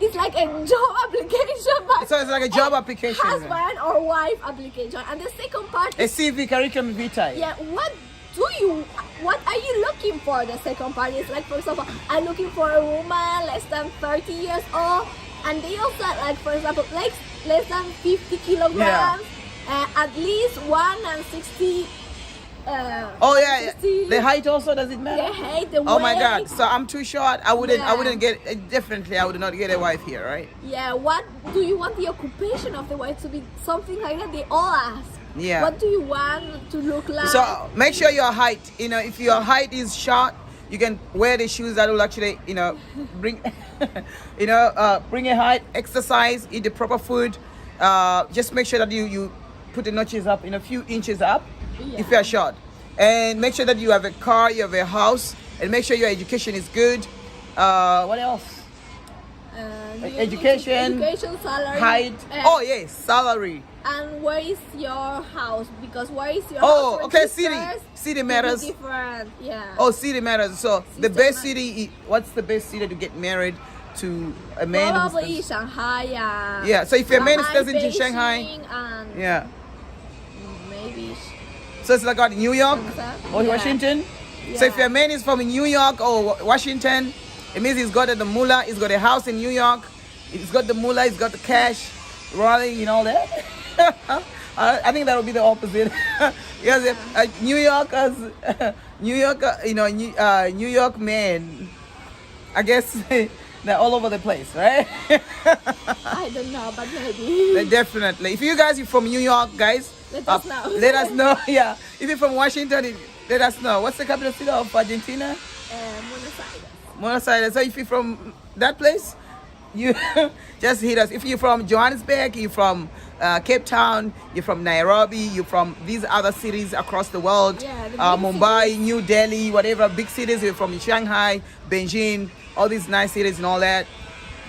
It's like a job application, but So it's like a job application. husband or wife application. And the second part A is CV curriculum vitae. yeah, what are you looking for? The second part is like, for example, I'm looking for a woman less than 30 years old, and they also like, for example, like less than 50 kilograms, at least 160. Oh yeah, 160. the height also, does it They matter? hate the Oh my weight. God! So I'm too short. I wouldn't Yeah. get. Definitely, I would not get a wife here, right? Yeah, what do you want the occupation of the wife to be? Something like that. They all ask. Yeah. What do you want to look like? So make sure your height. If your height is short, you can wear the shoes that will actually, bring, bring a height. Exercise, eat the proper food. Just make sure that you put the notches up in a few inches up. If you're short, and make sure that you have a car, you have a house, and make sure your education is good. What else? Education, salary, height. Oh yes, salary. And where is your house? Because where is your Oh, house? okay, registers city will be matters. different. Yeah. Oh, city matters. So the System best ma- city. What's the best city to get married to a man? Probably who's Shanghai. Yeah, so if your man Shanghai, stays in Beijing, Shanghai, and yeah. maybe So it's like what, New York or Yeah. Washington. So if Yeah. your man is from New York or Washington, it means he's got the mullah, he's got a house in New York, he's got the mullah, he's got the cash, rolling, that. I think that would be the opposite. Because New Yorkers, New York, New York men, I guess they're all over the place, right? I don't know, but maybe. Definitely. If you guys are from New York, guys, Let us know. Let us know. Yeah. If you're from Washington, let us know. What's the capital city of Argentina? Buenos Aires. Buenos Aires. So if you're from that place, you just hit us. If you're from Johannesburg, you're from Cape Town, you're from Nairobi, you're from these other cities across the world, Yeah, the big Mumbai, cities. New Delhi, whatever big cities. You're from Shanghai, Beijing, all these nice cities and all that.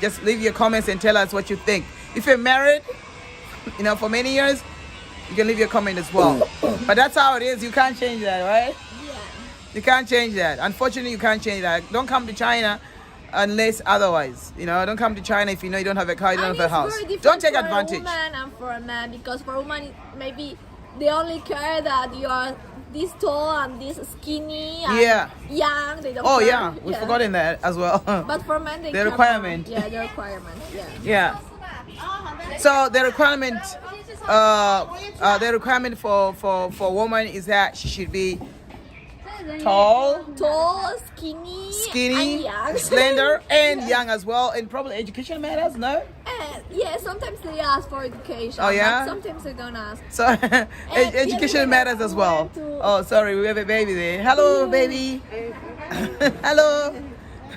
Just leave your comments and tell us what you think. If you're married, for many years, you can leave your comment as well. But that's how it is. You can't change that, right? Yeah. You can't change that. Unfortunately, you can't change that. Don't come to China unless otherwise. Don't come to China if you know you don't have a car, you don't And have a it's house. very different Don't take for advantage. a woman and for a man, because for a woman maybe they only care that you are this tall and this skinny and Yeah. young. They don't Oh care. yeah, we've forgotten that as well. But for men, they The care requirement. more. Yeah, the requirement. Yeah. Yeah. So the requirement, for a woman is that she should be tall, Tall, skinny, and young. slender, and young as well. And probably education matters, no? Yeah, sometimes they ask for education. Oh, yeah? But sometimes they don't ask. So education matters as well. Oh, sorry, we have a baby there. Hello, baby. Hello.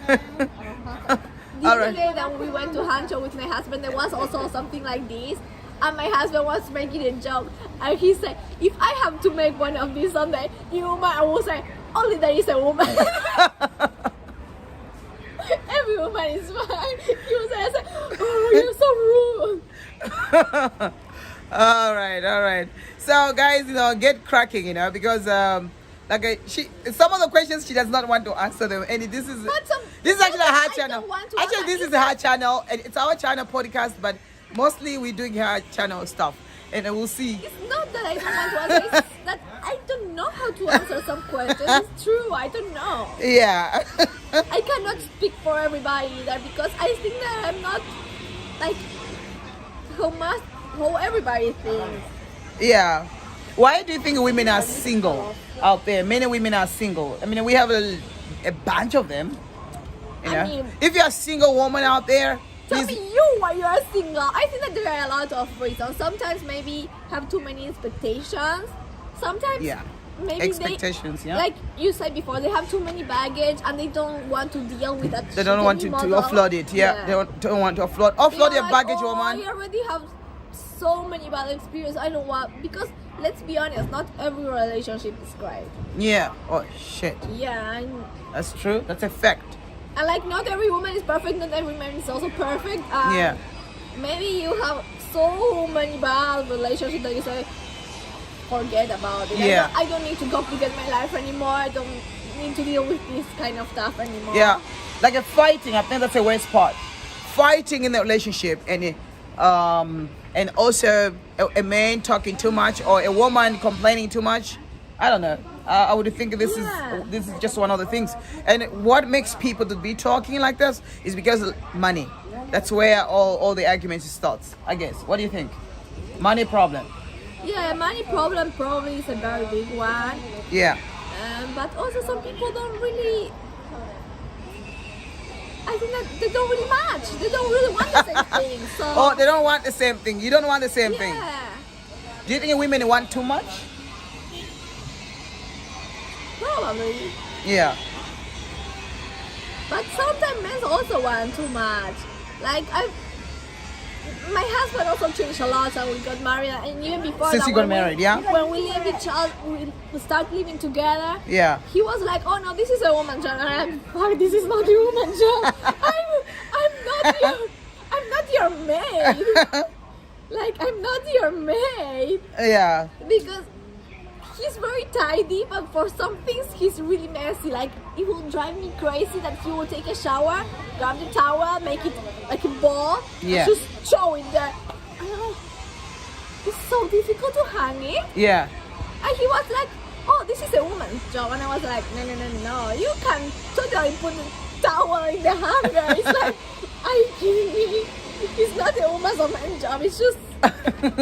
The All other right. day that we went to Hangzhou with my husband, there was also something like this. And my husband was making a joke. And he said, if I have to make one of these someday, I will say, only there is a woman. Every woman is fine. He was like, oh, you're so rude. All right. So guys, get cracking, because some of the questions she does not want to answer them, and this is actually a hard channel. Actually, this is a hard channel, and it's our channel podcast, but mostly we're doing her channel stuff, and we'll see. It's not that I don't want to answer, it's that I don't know how to answer some questions. It's true, I don't know. Yeah. I cannot speak for everybody either, because I think that I'm not like how everybody thinks. Yeah. Why do you think women are single out there? Many women are single. I mean, we have a bunch of them. I mean- if you're a single woman out there, Tell please. me you why you're single. I think that there are a lot of reasons. Sometimes maybe have too many expectations. Sometimes Yeah. maybe Expectations, they, yeah. like you said before, they have too many baggage and they don't want to deal with that. They don't want to offload it. Yeah. They don't want to offload your Like, baggage, oh, woman. I already have so many bad experiences. I don't want, because let's be honest, not every relationship is great. Yeah. Oh shit. Yeah, That's true. That's a fact. and like not every woman is perfect, not every man is also perfect. Yeah. Maybe you have so many bad relationships that you say, forget about it. Yeah. I don't need to complicate my life anymore. I don't need to deal with this kind of stuff anymore. Yeah, like a fighting. I think that's the worst part. Fighting in the relationship, and also a man talking too much or a woman complaining too much. I don't know. I would think this is just one of the things. And what makes people to be talking like this is because of money. That's where all the arguments starts, I guess. What do you think? Money problem. Yeah, money problem probably is a very big one. Yeah. But also some people don't really. I think that they don't really match. They don't really want the same thing. So. Oh, they don't want the same thing. You don't want the same thing. Do you think women want too much? Probably. Yeah. But sometimes men also want too much. Like my husband also changed a lot when we got married, and even before Since that, you got when married, yeah? When we lived each other, we start living together. Yeah. He was like, "Oh no, this is a woman's job," and I'm like, "This is not a woman's job. I'm not your maid. Like I'm not your maid." Yeah. Because he's very tidy, but for some things he's really messy. Like it will drive me crazy that he will take a shower, grab the towel, make it like a ball, Yeah. and just show it there. And I'm like, it's so difficult to hang it. Yeah. And he was like, "Oh, this is a woman's job," and I was like, "No, you can totally put the towel in the hanger." It's like, are you kidding me? It's not a woman's or man's job. It's just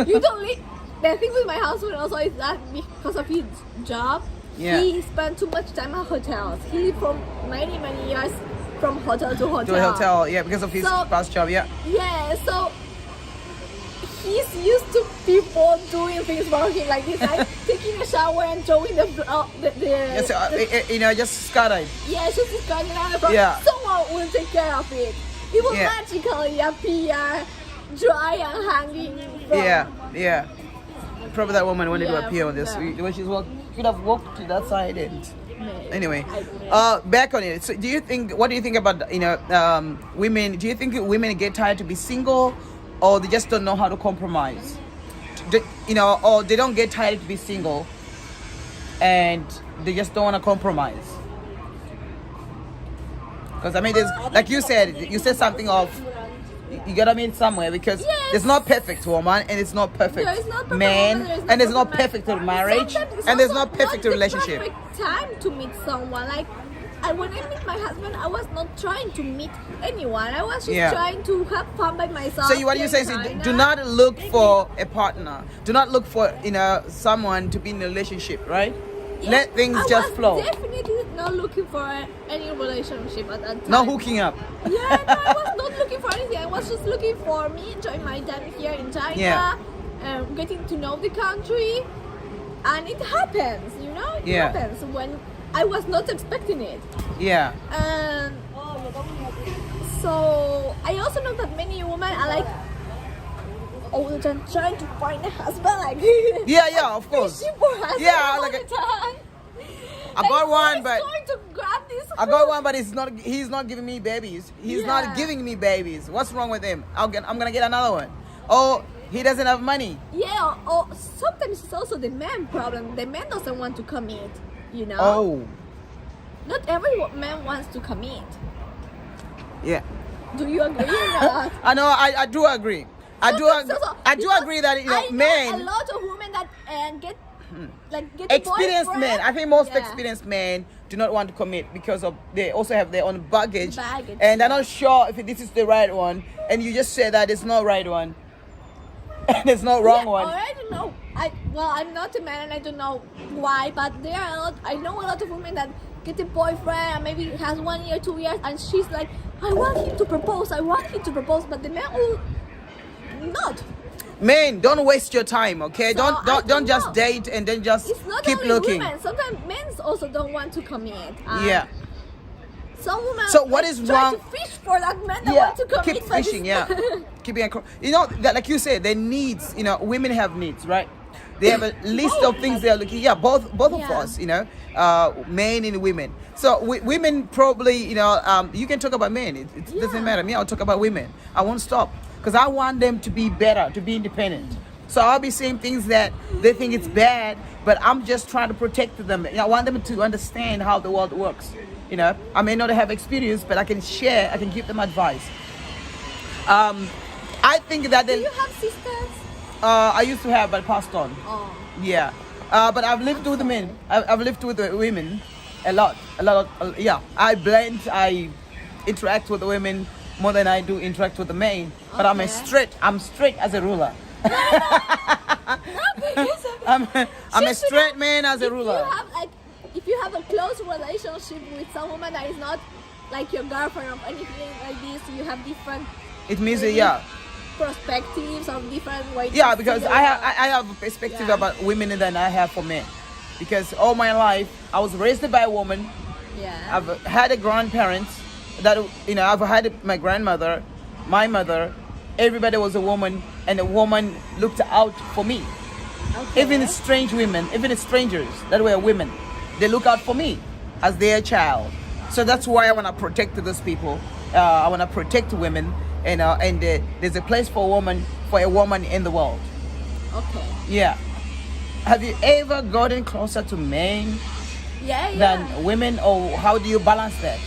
you don't live. The thing with my husband also is that because of his job, Yeah. he spent too much time at hotels. He lived for many years from hotel to hotel. To a hotel, yeah, because of his past job, yeah. Yeah, so he's used to people doing things for him like this, like taking a shower and showing Yes, just skydive. yeah, just discarding out from Yeah. someone will take care of it. It will Yeah. magically appear dry and hanging from Yeah. Probably that woman wanted to Yeah, appear on this. yeah. When she's could have walked to that side and. Maybe. Anyway, I- back on it. So, what do you think about women? Do you think women get tired to be single, or they just don't know how to compromise? Or they don't get tired to be single, and they just don't want to compromise? Because I mean, there's like you said something of you gotta meet somewhere because Yes. there's not perfect woman and it's not perfect There is not perfect man woman, and there's not perfect perfect man. marriage Sometimes it's and there's also not perfect the relationship. Perfect time to meet someone. Like, when I met my husband, I was not trying to meet anyone. I was just Yeah. trying to have fun by myself. So what you say is do not look for a partner. Do not look for someone to be in a relationship, right? Let things just flow. I was definitely not looking for any relationship at that time. No hooking up. Yeah, no, I was not looking for anything. I was just looking for me enjoying my time here in China, Yeah. getting to know the country, and it happens, It Yeah. happens when I was not expecting it. Yeah. And so I also know that many women are like, all the time trying to find a husband, like Yeah, of course. fishing for husband Yeah, all like the time. I got one, who's but going to grab this I got one, but he's not giving me babies. He's Yeah. not giving me babies. What's wrong with him? I'm gonna get another one. Oh, he doesn't have money. Yeah, or sometimes it's also the man problem. The man doesn't want to commit, Oh, Not every man wants to commit. yeah. Do you agree or not? I know. I do agree. I do Because agree that I know men, a lot of women that get get experienced boyfriend. men. I think most Yeah. experienced men do not want to commit because of they also have their own baggage, Baggage, and they're not sure if this is the right one. And you just say that it's not right one, and it's not wrong Or one. I don't know. I'm not a man and I don't know why, but there are a lot. I know a lot of women that get a boyfriend and maybe has 1 year, 2 years, and she's like, I want him to propose, but the man will not. Men, don't waste your time, okay? So, I don't don't just know. date and then just It's not keep only looking. women. Sometimes men also don't want to commit. Yeah. Some women. So what is try wrong- to fish for that man that Yeah, want to commit. keep but fishing. it's- Yeah, keeping that, like you said, their needs. Women have needs, right? They have a list of things they are looking. Yeah, both of Yeah. us. Men and women. So women probably, you can talk about men. It Yeah. doesn't matter. Me, I'll talk about women. I won't stop because I want them to be better, to be independent. So I'll be saying things that they think it's bad, but I'm just trying to protect them. I want them to understand how the world works. I may not have experience, but I can share, I can give them advice. I think that Do you have sisters? I used to have, but passed on. Oh. Yeah. But I've lived with the men. I've lived with the women a lot. Yeah. I interact with the women more than I do interact with the men. But I'm straight as a ruler. I'm a straight man as a ruler. If you have a close relationship with some woman that is not like your girlfriend or anything like this, you have different. It means perspectives of different ways. Yeah, because I have a perspective about women than I have for men. Because all my life I was raised by a woman. Yeah. I've had a grandparents that I've had my grandmother, my mother. Everybody was a woman, and a woman looked out for me. Okay. Even strange women, even strangers that were women, they look out for me as their child. So that's why I want to protect those people. I want to protect women, and there's a place for a woman in the world. Okay. Yeah. Have you ever gotten closer to men than women, or how do you balance that?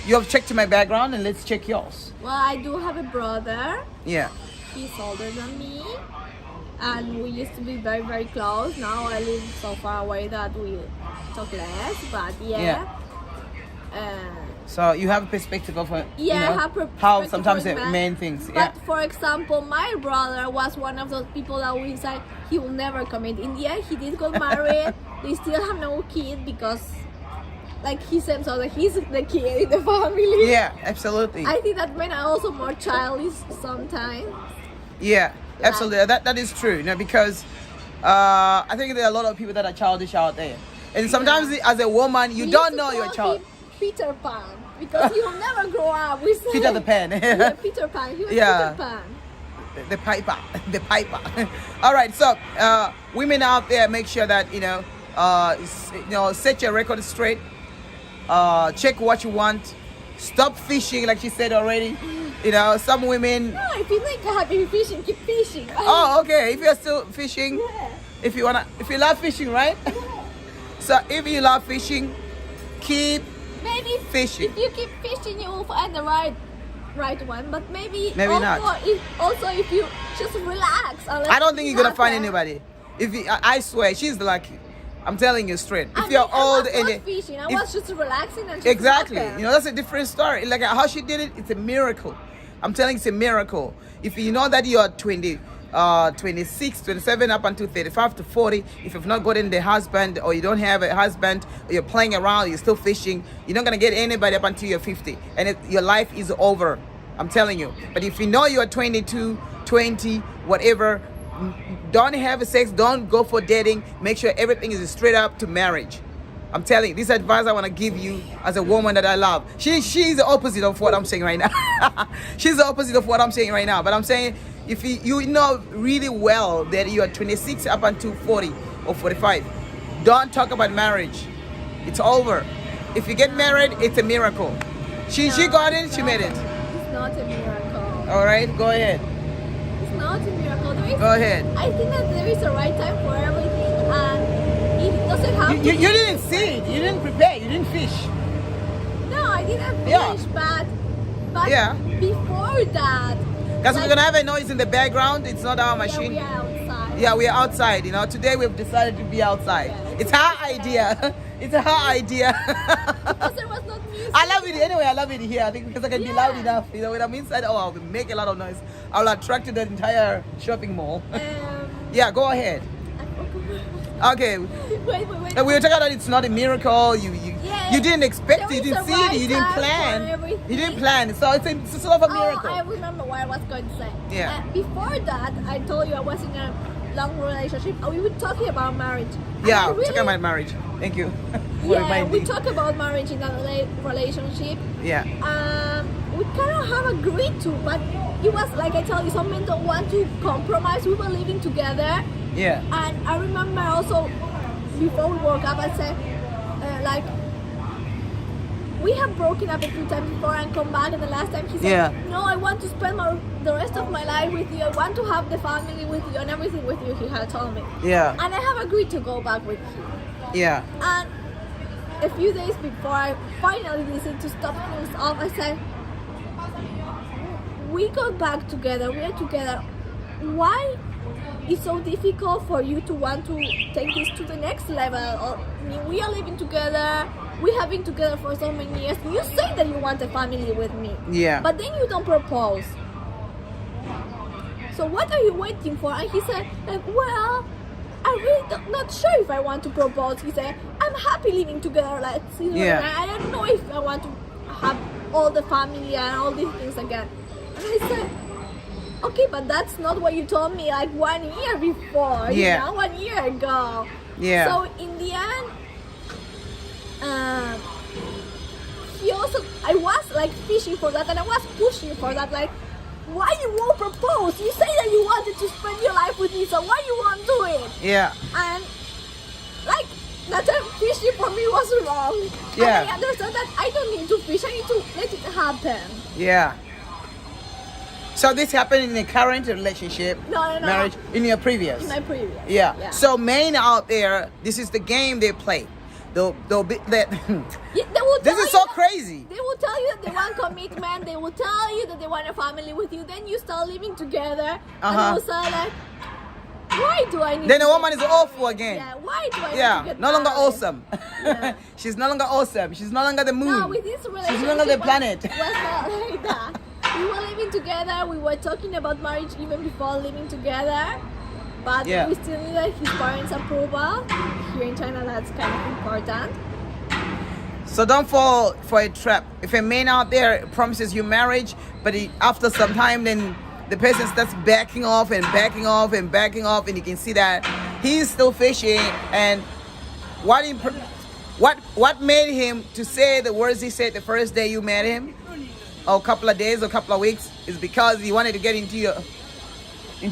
You have checked my background, and let's check yours. Well, I do have a brother. Yeah. He's older than me, and we used to be very, very close. Now I live so far away that we talk less, but so you have a perspective of how sometimes men thinks. But for example, my brother was one of those people that we said he will never commit. In the end, he did get married. They still have no kid because, like he said, so that he's the kid in the family. Yeah, absolutely. I think that men are also more childish sometimes. Yeah, absolutely. That is true. Because I think there are a lot of people that are childish out there, and sometimes as a woman, you don't know your child. Peter Pan, because he will never grow up. We say Peter the Pan. Yeah, Peter Pan. He was Peter Pan. The piper. All right. So women out there, make sure that set your record straight. Check what you want. Stop fishing, like she said already. Some women. No, if you think you're happy fishing, keep fishing. Oh, okay. If you're still fishing, if you love fishing, right? So if you love fishing, keep fishing. If you keep fishing, you will find the right one. But maybe not. Also, if you just relax. I don't think you're gonna find anybody. I swear, she's lucky. I'm telling you straight. If you're old I was not fishing, I was just relaxing and just exactly. happy. That's a different story. Like how she did it, it's a miracle. I'm telling you, it's a miracle. If you know that you're 26, 27 up until 35 to 40, if you've not gotten the husband, or you don't have a husband, or you're playing around, you're still fishing, you're not gonna get anybody up until you're 50, and your life is over. I'm telling you. But if you know you're 22, 20, whatever, don't have sex, don't go for dating. Make sure everything is straight up to marriage. I'm telling you, this advice I want to give you as a woman that I love. She's the opposite of what I'm saying right now. She's the opposite of what I'm saying right now. But I'm saying, if you know really well that you are 26 up until 40 or 45, don't talk about marriage. It's over. If you get married, it's a miracle. She got it, she made it. It's not a miracle. All right, go ahead. It's not a miracle. Go ahead. I think that there is a right time for everything, and it doesn't have you didn't see it. You didn't prepare. You didn't fish. No, I didn't fish, but before that. Because we're gonna have a noise in the background. It's not our machine. Yeah, we are outside. Yeah, we are outside. Today we've decided to be outside. Yeah, it's her idea. It's her idea. Because there was not music. I love it anyway. I love it here. I think because I can be loud enough. When I'm inside, I'll make a lot of noise. I'll attract the entire shopping mall. Yeah, go ahead. Okay. Wait. We were talking about it's not a miracle. You didn't expect it. You didn't see it. You didn't plan. You didn't plan. So it's sort of a miracle. I remember what I was going to say. Yeah. Before that, I told you I was in a long relationship. We were talking about marriage. Yeah, talking about marriage. Thank you. We talk about marriage in that relationship. Yeah. We kind of have agreed to, but it was like I tell you, some men don't want to compromise. We were living together. Yeah. And I remember also before we woke up, I said, we have broken up a few times before and come back, and the last time he said, no, I want to spend the rest of my life with you. I want to have the family with you and everything with you, he had told me. Yeah. And I have agreed to go back with him. Yeah. And a few days before I finally decided to stop things off, I said, we got back together, we are together. Why is so difficult for you to want to take this to the next level? I mean, we are living together, we have been together for so many years. You say that you want a family with me, but then you don't propose. So what are you waiting for? And he said, like, well, I'm really not sure if I want to propose. He said, I'm happy living together. Like, I don't know if I want to have all the family and all these things again. And I said, okay, but that's not what you told me like 1 year before. You know, 1 year ago. Yeah. So in the end, he also, I was like fishing for that, and I was pushing for that. Like, why you won't propose? You say that you wanted to spend your life with me, so why you won't do it? Yeah. And like that time fishing for me was wrong. Yeah. And I understand that I don't need to fish. I need to let it happen. Yeah. So this happened in the current relationship, no, marriage, in your previous? In my previous. Yeah. So men out there, this is the game they play. They'll be that. This is so crazy. They will tell you that they want commitment. They will tell you that they want a family with you. Then you start living together, and you will say like, why do I need? Then to the woman is married? awful again. Yeah. Why do I need to get no longer married? awesome. Yeah. She's no longer awesome. She's no longer the moon. No, with this relationship, She's no longer the planet. Was not like that. We were living together. We were talking about marriage even before living together. But we still needed his parents' approval. Here in China, that's kind of important. So don't fall for a trap. If a man out there promises you marriage, but after some time, then the person starts backing off and backing off and backing off, and you can see that he's still fishing. And what made him to say the words he said the first day you met him, or a couple of days or a couple of weeks, is because he wanted to get into you. You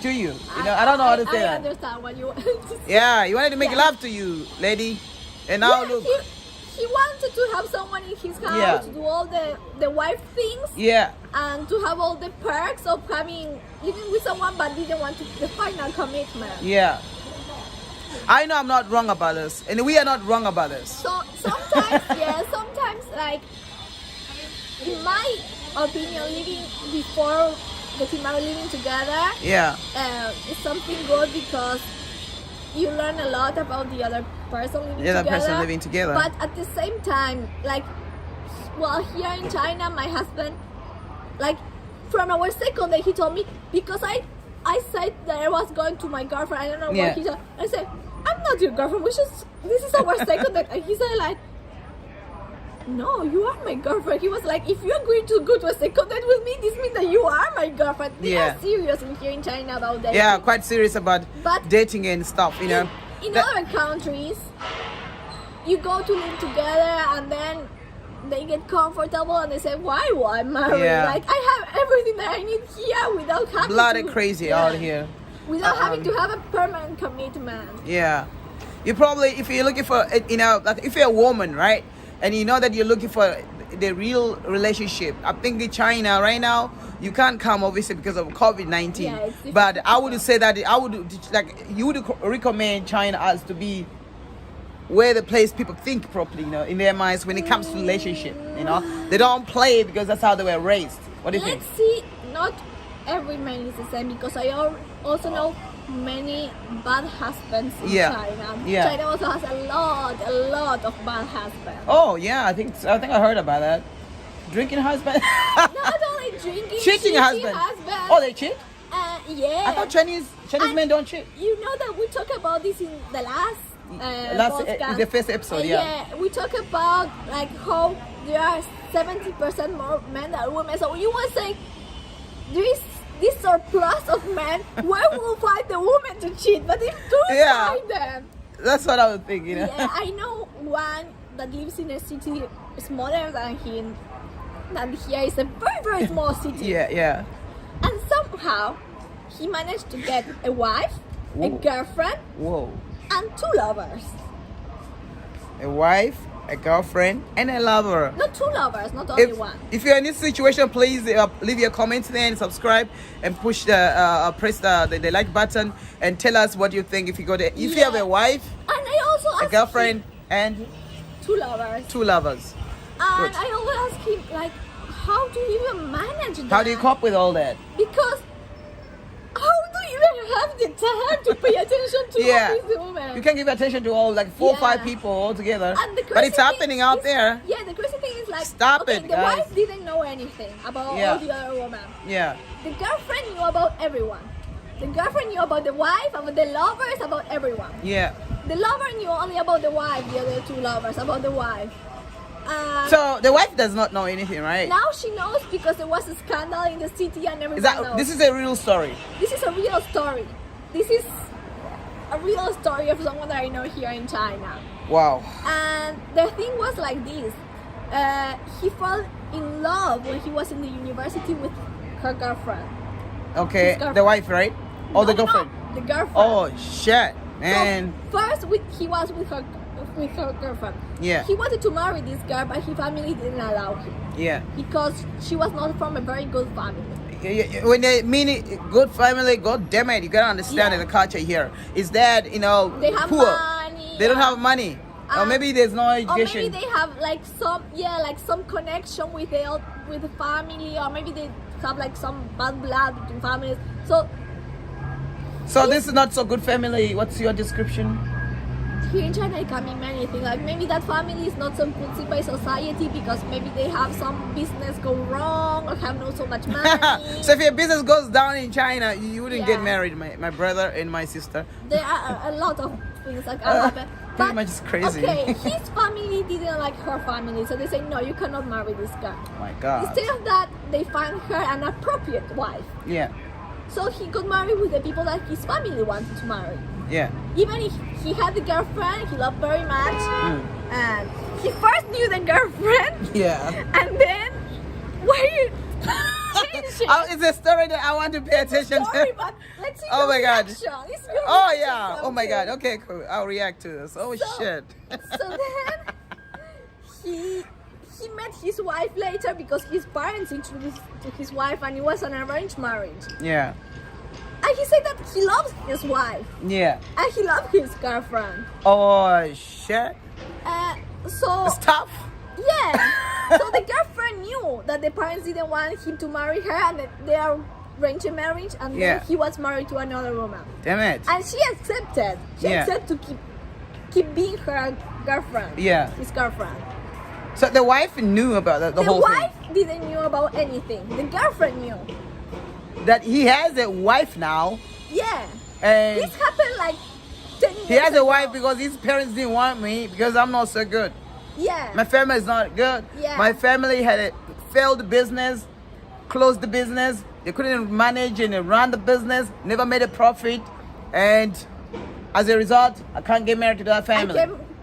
know, I don't know how to say that. I understand what you want to say. Yeah, he wanted to make love to you, lady. And now look. He wanted to have someone in his house to do all the wife things. Yeah. And to have all the perks of living with someone, but didn't want the final commitment. Yeah. I know I'm not wrong about this, and we are not wrong about this. So sometimes, sometimes like, in my opinion, living before getting married, living together, is something good because you learn a lot about the other person living together. But at the same time, like, well, here in China, my husband, like, from our second day, he told me, because I said that I was going to my girlfriend, I don't know what he said. I said, I'm not your girlfriend, this is our second date. And he said like, no, you are my girlfriend. He was like, if you agree to go to a second date with me, this means that you are my girlfriend. They are serious here in China about dating. Yeah, quite serious about dating and stuff, you know. In other countries, you go to live together and then they get comfortable and they say, why will I marry? Like, I have everything that I need here without having bloody crazy out here. Without having to have a permanent commitment. Yeah. You probably, if you're looking for, you know, like if you're a woman, right? And you know that you're looking for the real relationship. I think in China right now, you can't come obviously because of COVID-19. Yeah, but I would say that you would recommend China as to be where the place people think properly, you know, in their minds when it comes to relationship. You know, they don't play because that's how they were raised. What do you think? Let's see, not every man is the same, because I also know many bad husbands in China. China also has a lot of bad husbands. Oh yeah, I think I heard about that. Drinking husband. Not only drinking, cheating husband. Oh, they cheat? Yeah. I thought Chinese men don't cheat. You know that we talked about this in the last the first episode. Yeah, we talk about like how there are 70% more men than women. So you will say there is this surplus of men. Where will find the woman to cheat? But if do find them. That's what I was thinking. Yeah, I know one that lives in a city smaller than him. And here is a very, very small city. Yeah. And somehow he managed to get a wife, a girlfriend, and 2 lovers. A wife, a girlfriend, and a lover. Not two lovers, not only one. If you're in this situation, please leave your comments there and subscribe and push the press the like button and tell us what you think. If you go there, if you have a wife, and I also a girlfriend, and two lovers. Two lovers. And Good. I always ask him, like, how do you even manage that? How do you cope with all that? Because how do you even have the time to pay attention to all these women? You can give attention to all like 4 or 5 people all together. But it's happening out there. Yeah, the crazy thing is like, Stop it, the guys. wife didn't know anything about all the other women. Yeah. The girlfriend knew about everyone. The girlfriend knew about the wife, about the lovers, about everyone. Yeah. The lover knew only about the wife, the other two lovers, about the wife. So the wife does not know anything, right? Now she knows because there was a scandal in the city and everyone knows. This is a real story? This is a real story. This is a real story of someone that I know here in China. Wow. And the thing was like this. He fell in love when he was in the university with her girlfriend. Okay, the wife, right? Or the girlfriend? No, the girlfriend. Oh, shit, man. So first, he was with her girlfriend. Yeah. He wanted to marry this girl, but his family didn't allow him. Yeah. Because she was not from a very good family. When they mean it, good family, god damn it, you gotta understand the culture here is that, they have poor. Money. They don't have money. Or maybe there's no education. Or maybe they have like some connection with the family, or maybe they have like some bad blood between families. So this is not so good family. What's your description? Here in China it can mean many things. Like maybe that family is not so good by society because maybe they have some business go wrong or have not so much money. So if your business goes down in China, you wouldn't get married, my brother and my sister. There are a lot of things like happen. Pretty much it's crazy. Okay, his family didn't like her family, so they say no, you cannot marry this guy. Oh my God. Instead of that, they find her an appropriate wife. Yeah. So he got married with the people that his family wanted to marry. Yeah. Even if he had the girlfriend he loved very much, and he first knew the girlfriend. Yeah. And then, why you change it? It's a story that I want to pay attention to. But let's see Oh my God. reaction. Oh yeah. Oh my God. Okay, cool. I'll react to this. Oh shit. So then he met his wife later because his parents introduced to his wife, and it was an arranged marriage. Yeah. And he said that he loves his wife. Yeah. And he loved his girlfriend. Oh shit. So it's tough. Yeah. So the girlfriend knew that the parents didn't want him to marry her, and that they arranged a marriage, and then he was married to another woman. Damn it. And she accepted. She accepted to keep being her girlfriend. Yeah. His girlfriend. So the wife knew about the whole thing. The wife didn't know about anything. The girlfriend knew. That he has a wife now. Yeah. And this happened like 10 years He has ago. a wife because his parents didn't want me because I'm not so good. Yeah. My family is not good. Yeah. My family had a failed business, closed the business. They couldn't manage and run the business, never made a profit. And as a result, I can't get married to that family.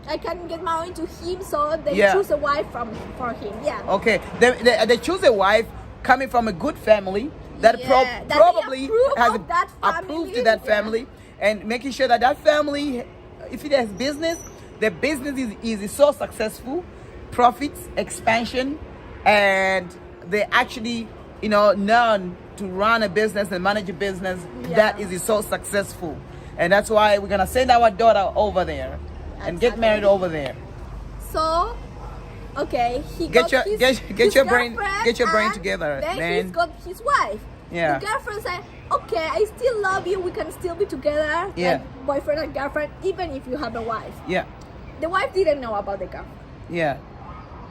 I can get married to him, so they choose a wife for him. Yeah. Okay. They choose a wife coming from a good family that probably has approved to that family, and making sure that that family, if it has business, the business is so successful, profits, expansion, and they actually known to run a business and manage a business that is so successful. And that's why we're gonna send our daughter over there and get married over there. So, okay, he get got your brain together. Then he's got his wife. Yeah. The girlfriend said, "Okay, I still love you. We can still be together, like boyfriend and girlfriend, even if you have a wife." Yeah. The wife didn't know about the girlfriend. Yeah.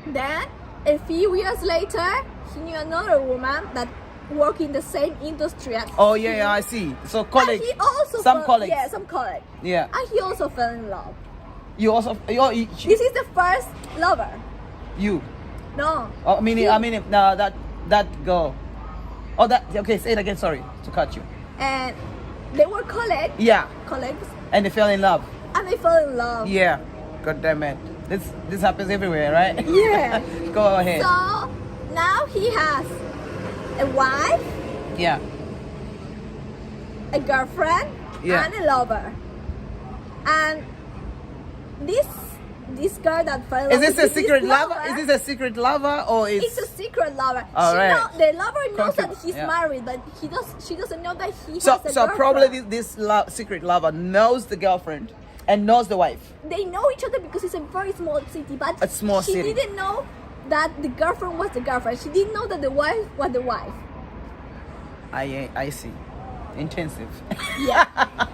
Then a few years later, he knew another woman that worked in the same industry as Oh yeah, I see. So colleagues. And he also some colleagues. Yeah, some colleagues. Yeah. And he also fell in love. You also. This is the first lover. You. No. Oh, I mean, no, that girl. Oh, that. Okay, say it again. Sorry to cut you. And they were colleagues. Yeah. Colleagues. And they fell in love. And they fell in love. Yeah. God damn it. This happens everywhere, right? Yeah. Go ahead. So now he has a wife. Yeah. A girlfriend. Yeah. And a lover. And this this girl that fell in Is love this a with secret his lover? Is this a secret lover or is It's a secret lover. All right. The lover knows that he's Yeah. married, but she doesn't know that he so has a so girlfriend. probably this secret lover knows the girlfriend and knows the wife. They know each other because it's a very small city, but A small she city. didn't know that the girlfriend was the girlfriend. She didn't know that the wife was the wife. I see. Intensive. Yeah.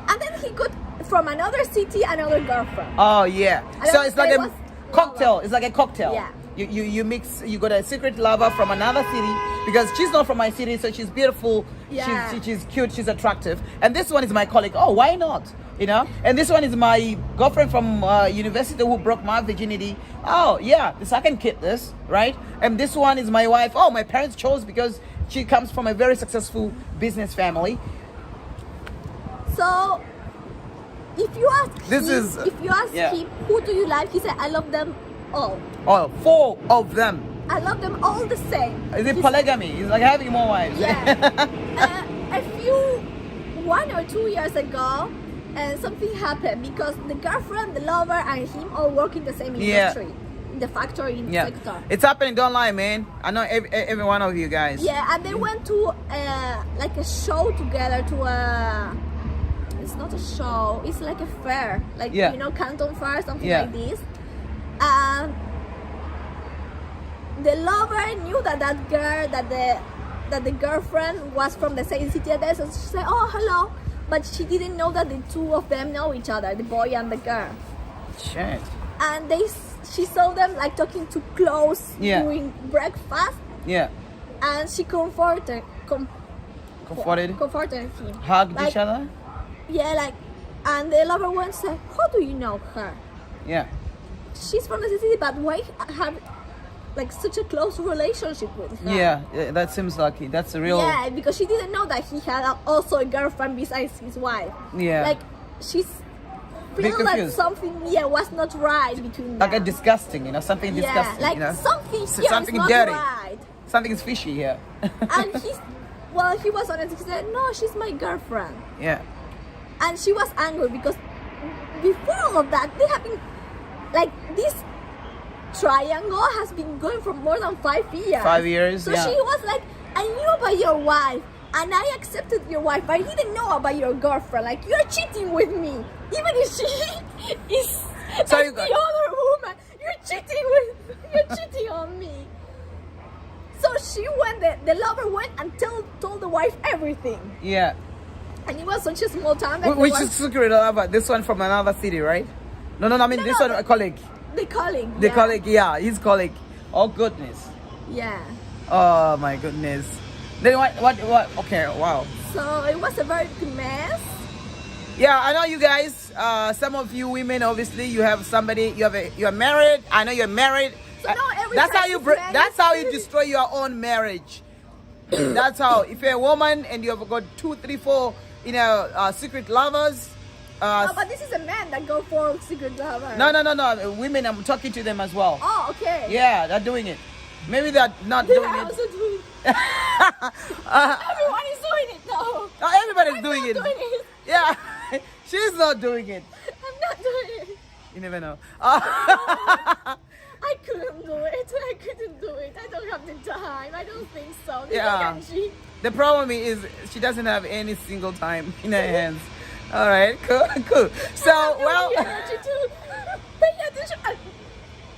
And then he got from another city another girlfriend. Oh yeah. And So then it's like there a was cocktail. lover. It's like a cocktail. Yeah. You mix. You got a secret lover from another city because she's not from my city, so she's beautiful. Yeah. She's cute. She's attractive. And this one is my colleague. Oh, why not? You know. And this one is my girlfriend from university who broke my virginity. Oh yeah, this I can keep this, right? And this one is my wife. Oh, my parents chose because she comes from a very successful business family. So if you ask Yeah. him who do you like, he said I love them all. Oh, 4 of them. I love them all the same. Is it polygamy? It's like having more wives. Yeah. A few 1 or 2 years ago, something happened because the girlfriend, the lover, and him all work in the same industry, in the factory sector. It's happening. Don't lie, man. I know every one of you guys. Yeah, and they went to like a show together to a. It's not a show. It's like a fair, like Yeah. you know, Canton Fair, something Yeah. like this. The lover knew that the girlfriend was from the same city as us, so she said, "Oh, hello," but she didn't know that the two of them know each other, the boy and the girl. Shit. And she saw them like talking too close Yeah. during breakfast, Yeah. and she comforted Comforted. him. Hugged Like, each other. Yeah, like, and the lover went and said, "How do you know her? Yeah. She's from the city, but why have like such a close relationship with her?" Yeah. That seems lucky. That's a real. Yeah, because she didn't know that he had also a girlfriend besides his wife. Yeah. Like, she's Bit feel like confused. something was not right between them. Like a disgusting, something yeah, disgusting, like something here something is not dirty. right. Something is fishy here. And he was honest. He said, "No, she's my girlfriend." Yeah. And she was angry because before all of that, they have been like this triangle has been going for more than 5 years. 5 years. So yeah. she was like, "I knew about your wife, and I accepted your wife, but I didn't know about your girlfriend. Like, you're cheating with me, even if she is So like you the got- other woman. You're cheating on me." So she went. The lover went and told the wife everything. Yeah. And it was such a small town that Which there is secret lover? This one from another city, right? No. I mean No, this no, one a colleague. the colleague. The yeah. colleague. Yeah, his colleague. Oh goodness. Yeah. Oh my goodness. Then what? Okay. Wow. So it was a very big mess. Yeah, I know you guys. Some of you women, obviously, you have somebody. You're married. I know you're married. So now every That's how time you. you marry- That's how you destroy your own marriage. That's how. If you're a woman and you have got 2, 3, 4, secret lovers. No, but this is a man that go for secret lover. No. Women, I'm talking to them as well. Oh, okay. Yeah, they're doing it. Maybe they're not They doing are it. also doing it. Everyone is doing it though. No, everybody's I'm doing not it. doing it. Yeah, she's not doing it. I'm not doing it. You never know. I couldn't do it. I couldn't do it. I don't have the time. I don't think so. Yeah. Can she? The problem is she doesn't have any single time in her hands. All right, cool. So, well, You energy to pay attention.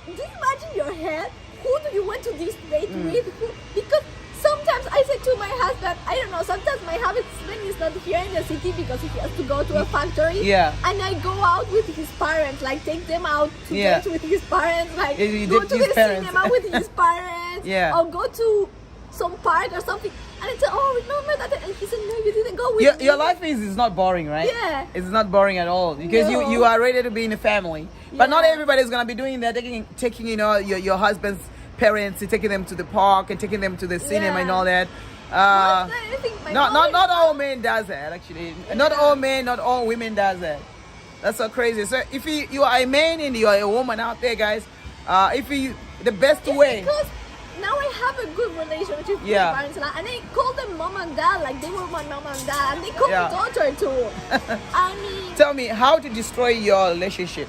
Do you imagine your head? Who do you went to this date with? Because sometimes I say to my husband, I don't know, sometimes my husband is not here in the city because he has to go to a factory. Yeah. And I go out with his parents, like take them out to Yeah. date with his parents, like Yeah, you go did to his the parents. cinema with his parents. Yeah. Or go to some park or something. And I said, "Oh, remember that?" And he said, "No, you didn't go with me." your life is not boring, right? Yeah. It's not boring at all because No. you are ready to be in a family. But not Yeah. everybody's gonna be doing that. Taking your husband's parents, and taking them to the park and taking them to the cinema and Yeah. all that. I think my mom Not is- all men does that actually. Not all men, not all women does that. That's so crazy. So if you are a man and you are a woman out there, guys, the best It's way. because now I have a good relationship with Yeah. my parents, and I call them mom and dad, like they were my mom and dad, and they call Yeah. me daughter too. I mean, Tell me how to destroy your relationship.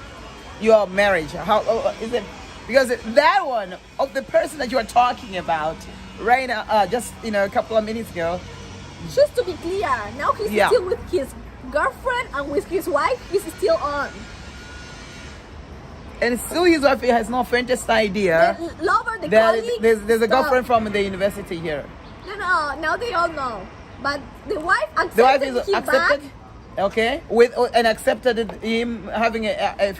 your marriage? How is it? Because that one of the person that you are talking about right now, just a couple of minutes ago. Just to be clear, now he's still with his girlfriend and with his wife. He's still on. And still his wife has no faintest idea. The lover, the colleague. There's a girlfriend from the university here. No. Now they all know. But the wife accepted him back. Okay, and accepted him having an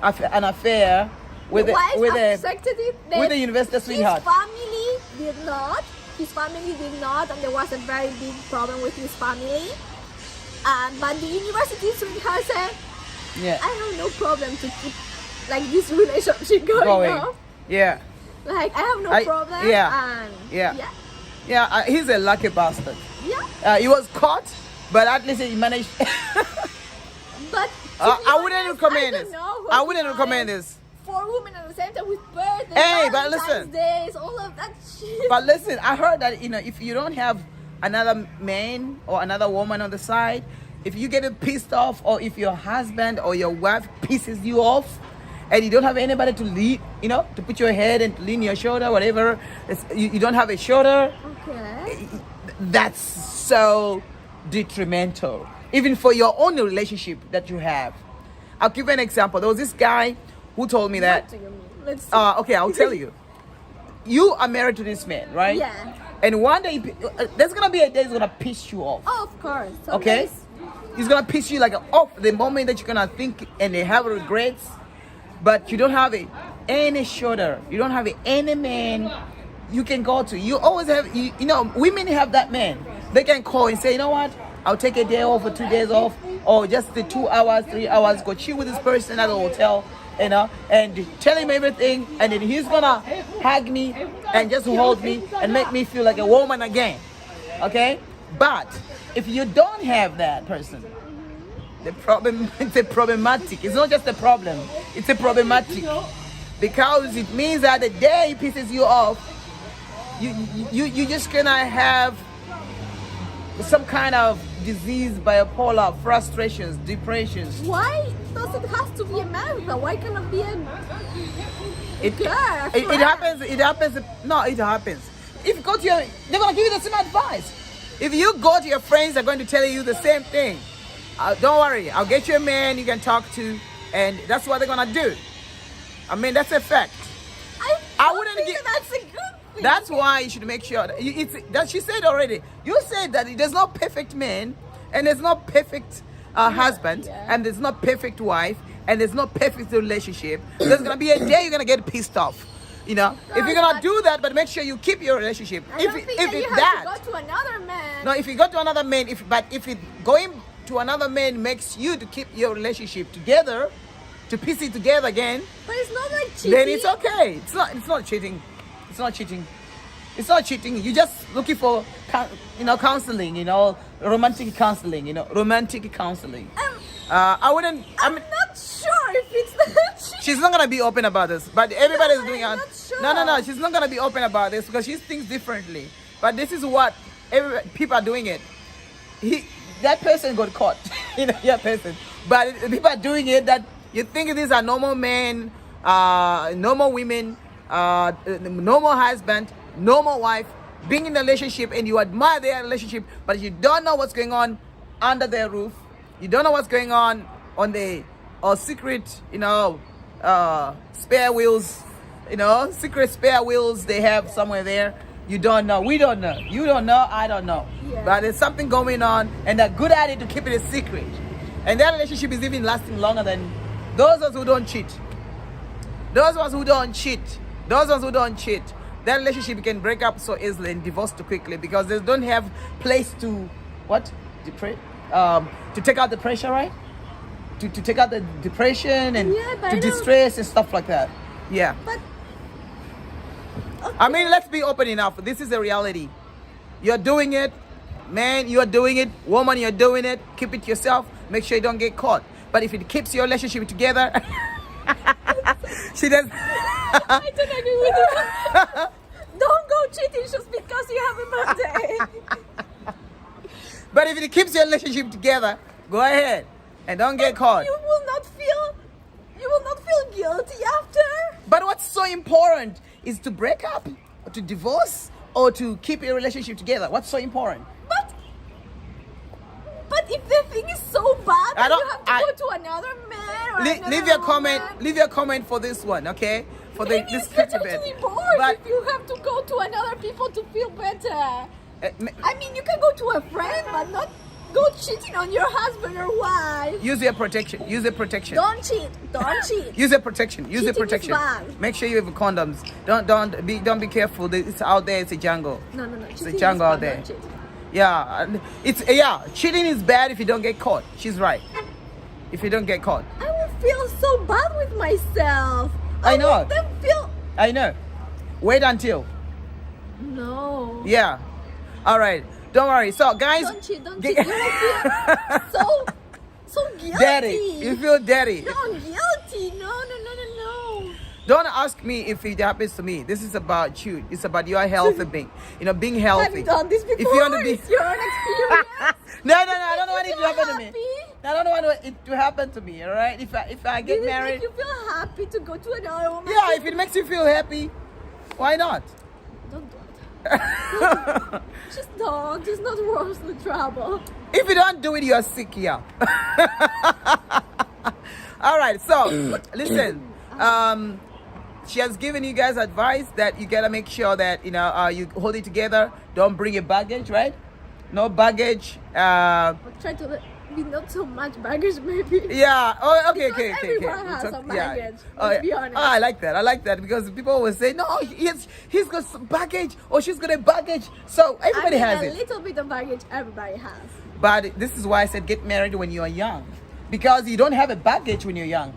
affair with a university sweetheart. His family did not, and there was a very big problem with his family. But the university sweetheart said, I have no problem to keep like this relationship going on. Yeah. Like I have no problem. Yeah. He's a lucky bastard. Yeah. He was caught, but at least he managed. But I wouldn't recommend this. I wouldn't recommend this. For women at the same time with birthdays, but listen, days, all of that shit. But listen, I heard that if you don't have another man or another woman on the side, if you get pissed off, or if your husband or your wife pisses you off, and you don't have anybody to lean, to put your head and to lean your shoulder, whatever, you don't have a shoulder. Okay. That's so detrimental, even for your own relationship that you have. I'll give you an example. There was this guy who told me that. What do you mean? Let's see. Okay, I'll tell you. You are married to this man, right? Yeah. And one day, there's gonna be a day he's gonna piss you off. Oh, of course. Okay. He's gonna piss you like off the moment that you're gonna think and they have regrets, but you don't have any shoulder. You don't have any man you can go to. You always have, women have that man. They can call and say, you know what? I'll take a day off or 2 days off, or just the 2 hours, 3 hours, go chill with this person at a hotel, and tell him everything, and then he's gonna hug me and just hold me and make me feel like a woman again. Okay? But if you don't have that person, it's a problematic. It's not just a problem, it's a problematic. Because it means that the day he pisses you off, you just gonna have some kind of disease, bipolar, frustrations, depressions. Why does it have to be a man? Why cannot be a girl? It happens. No, it happens. If you go to they're gonna give you the same advice. If you go to your friends, they're going to tell you the same thing. Don't worry, I'll get you a man you can talk to, and that's what they're gonna do. I mean, that's a fact. I wouldn't think that's a good thing. That's why you should make sure that she said already. You said that there's no perfect man, and there's no perfect husband, and there's no perfect wife, and there's no perfect relationship. There's gonna be a day you're gonna get pissed off. If you're gonna do that, but make sure you keep your relationship. I don't think that you have to go to another man. No, if you go to another man, if going to another man makes you to keep your relationship together, to piece it together again. But it's not like cheating. Then it's okay. It's not cheating. It's not cheating. It's not cheating. You're just looking for counseling. Romantic counseling. Romantic counseling. I'm not sure if it's not cheating. She's not gonna be open about this, but everybody's doing it. Sure. No. She's not gonna be open about this because she thinks differently. But this is what people are doing it. That person got caught. That person. But people are doing it that you think these are normal men, normal women, normal husband, normal wife, being in a relationship, and you admire their relationship, but you don't know what's going on under their roof. You don't know what's going on the secret, spare wheels, secret spare wheels they have somewhere there. You don't know. We don't know. You don't know. I don't know. Yeah. But there's something going on, and they're good at it to keep it a secret. And that relationship is even lasting longer than those of us who don't cheat. Those ones who don't cheat. That relationship can break up so easily and divorce too quickly because they don't have place to to take out the pressure, right? To take out the depression and to distress and stuff like that. Yeah. But okay. I mean, let's be open enough. This is a reality. You're doing it, man. You're doing it, woman. You're doing it. Keep it to yourself. Make sure you don't get caught. But if it keeps your relationship together, she does. I don't agree with you. Don't go cheating just because you have a birthday. But if it keeps your relationship together, go ahead and don't get caught. You will not feel guilty after. But what's so important is to break up, or to divorce, or to keep a relationship together. What's so important? But if the thing is so bad, then you have to go to another man or another Leave your comment. woman. Leave your comment for this one, okay? For Maybe this it's better bit. to divorce But if you have to go to another people to feel better. uh, I mean, you can go to a friend, but not go cheating on your husband or wife. use your protection. Use your protection. Don't cheat. Don't cheat. Use your protection. Use your Cheating is protection. bad. Make sure you have condoms. Don't be careful. It's out there. It's a jungle. No. It's Cheating a jungle is out bad, there. don't cheat. Yeah, cheating is bad if you don't get caught. She's right. If you don't get caught. I will feel so bad with myself. I know. Let them feel. I know. Wait until. No. Yeah. All right. Don't worry. So, guys. Don't cheat. Don't cheat. You will feel so guilty. Dirty. You feel dirty. No, guilty. No. Don't ask me if it happens to me. This is about you. It's about your healthy being. Being healthy. Have you done this before? If you want to be. It's your own experience. No. I don't want it to feel happen to me. happy? I don't want it to happen to me. All right. If I get Did it married. make you feel happy to go to another woman? Yeah. If it makes you feel happy, why not? Don't do it. Just don't. It's not worth the trouble. If you don't do it, you are sick. Yeah. All right. So listen. She has given you guys advice that you gotta make sure that you hold it together. Don't bring your baggage, right? No baggage. But try to be not so much baggage, maybe. Yeah. Oh, okay. Because everyone has some baggage. Oh, Let's be honest. I like that because people always say, no, he's got some baggage or she's got a baggage. So everybody has a it. little bit of baggage. Everybody has. But this is why I said get married when you are young, because you don't have a baggage when you're young.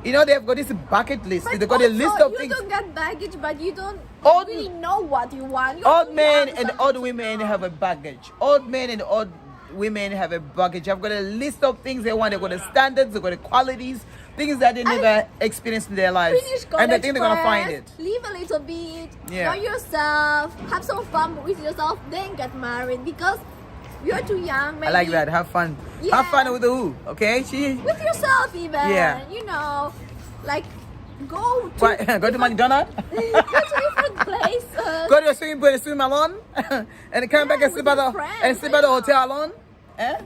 They've got this bucket list. But They've got a also, list of you things. don't get baggage, but you don't Old- really know what you want. You're Old too men young and sometimes old to women know. have a baggage. Old men and old women have a baggage. I've got a list of things they want. They've got the standards, they've got the qualities, things that they never experienced in their lives. Finish college And they think they're going to find first, it. Live a little bit. Yeah. Know yourself. Have some fun with yourself. Then get married because you're too young. Maybe. I like that. Have fun. Yeah. Have fun with who? Okay? With yourself, even. Yeah. Like go to Go to McDonald's? go to different places. Go to a swimming pool and swim alone? And come back and with sleep at your the friends, sleep at the yeah. hotel alone?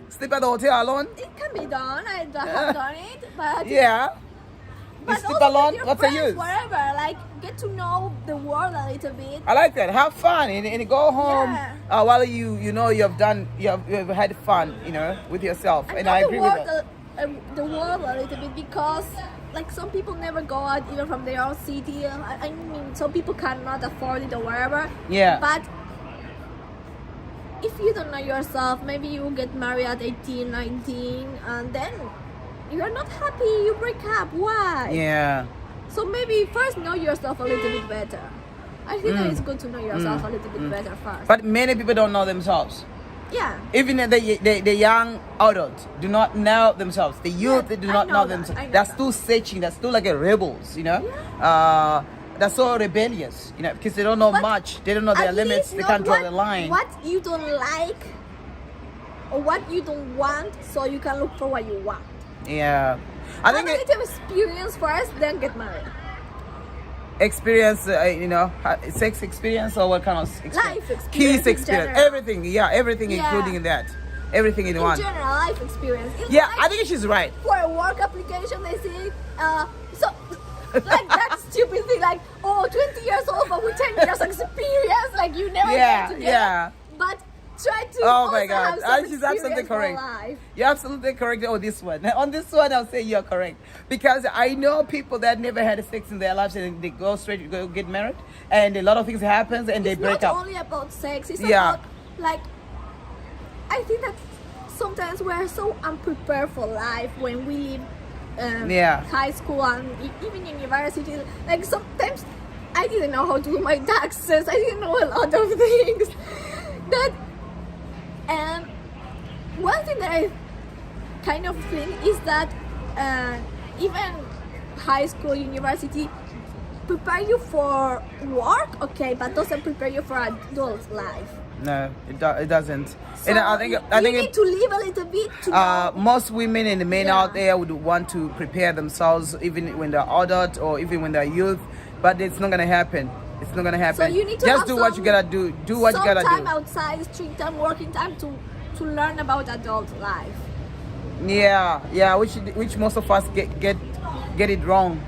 Sleep at the hotel alone? It can be done. I have done it, but Yeah. You but sleep also alone? with your What's the friends, use? Wherever, like get to know the world a little bit. I like that. Have fun and go home Yeah. while you've had fun, with yourself. And I know agree with that. the world a little bit because like some people never go out even from their own city. I mean, some people cannot afford it or whatever. Yeah. But if you don't know yourself, maybe you get married at 18, 19, and then you're not happy. You break up. Why? Yeah. So maybe first know yourself a little bit better. I think that it's good to know yourself a little bit better first. But many people don't know themselves. yeah. Even the young adults do not know themselves. The youth, they do I not know know that. themselves. I know They're that. still searching. They're still like a rebels, They're so rebellious, because they don't know But much. They don't know their At limits. least They know can't draw what- the line. What you don't like or what you don't want, so you can look for what you want. Yeah. I think Have a little experience first, then get married. experience, sex experience or what kind of experience? Life experience Kiss in experience. general. Everything Yeah. including in that. Everything in In one. general, life experience. It's Yeah, like I think she's right. for a work application, they say, so like that stupid thing, like 20 years old, but with 10 years experience, like you never Yeah, get together. yeah. But try to Oh my also God. have some She's absolutely experience for correct. life. You're absolutely correct on this one. On this one, I'll say you're correct. Because I know people that never had sex in their lives and they go straight to go get married. And a lot of things happens and they It's break not up. only about sex, it's Yeah. about like I think that sometimes we're so unprepared for life when we leave Yeah. high school and even university. Like sometimes I didn't know how to do my taxes. I didn't know a lot of things. That one thing that I kind of think is that even high school, university prepare you for work, okay, but doesn't prepare you for adult life. No, it doesn't. So And I think you need to live a little bit to know. most women and the men Yeah. out there would want to prepare themselves even when they're adult or even when they're youth, but it's not gonna happen. It's not gonna happen. So you need to just have do what you some- gotta do. Do what you Some gotta time do. outside, street time, working time to learn about adult life. Yeah, which most of us get it wrong.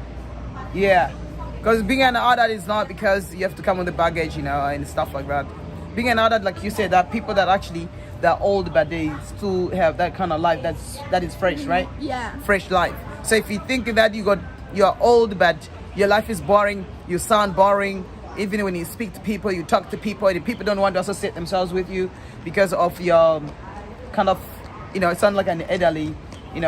Yeah, because being an adult is not because you have to come with the baggage, and stuff like that. Being an adult, like you said, there are people that actually they're old, but they still have that kind of life that is fresh, right? Yeah. Fresh life. So if you think that you're old, but your life is boring, you sound boring. Even when you speak to people, you talk to people, and people don't want to associate themselves with you because of your kind of, it sounds like an elderly,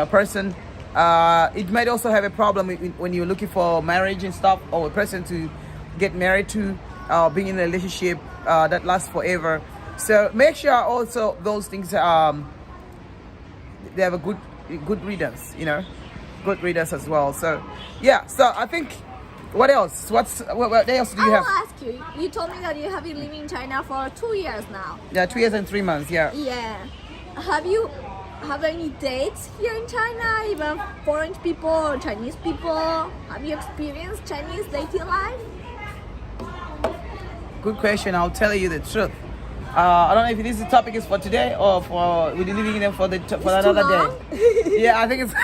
person. It might also have a problem when you're looking for marriage and stuff, or a person to get married to, being in a relationship that lasts forever. So make sure also those things they have a good readers, good readers as well. So yeah, so I think what else? What else do you I have? will ask you. You told me that you have been living in China for 2 years now. Yeah, 2 years and 3 months. Yeah. Yeah. Have you have any dates here in China, even foreign people or Chinese people? Have you experienced Chinese dating life? Good question. I'll tell you the truth. I don't know if this topic is for today or we're leaving it for another long? day. Yeah, I think it's. Too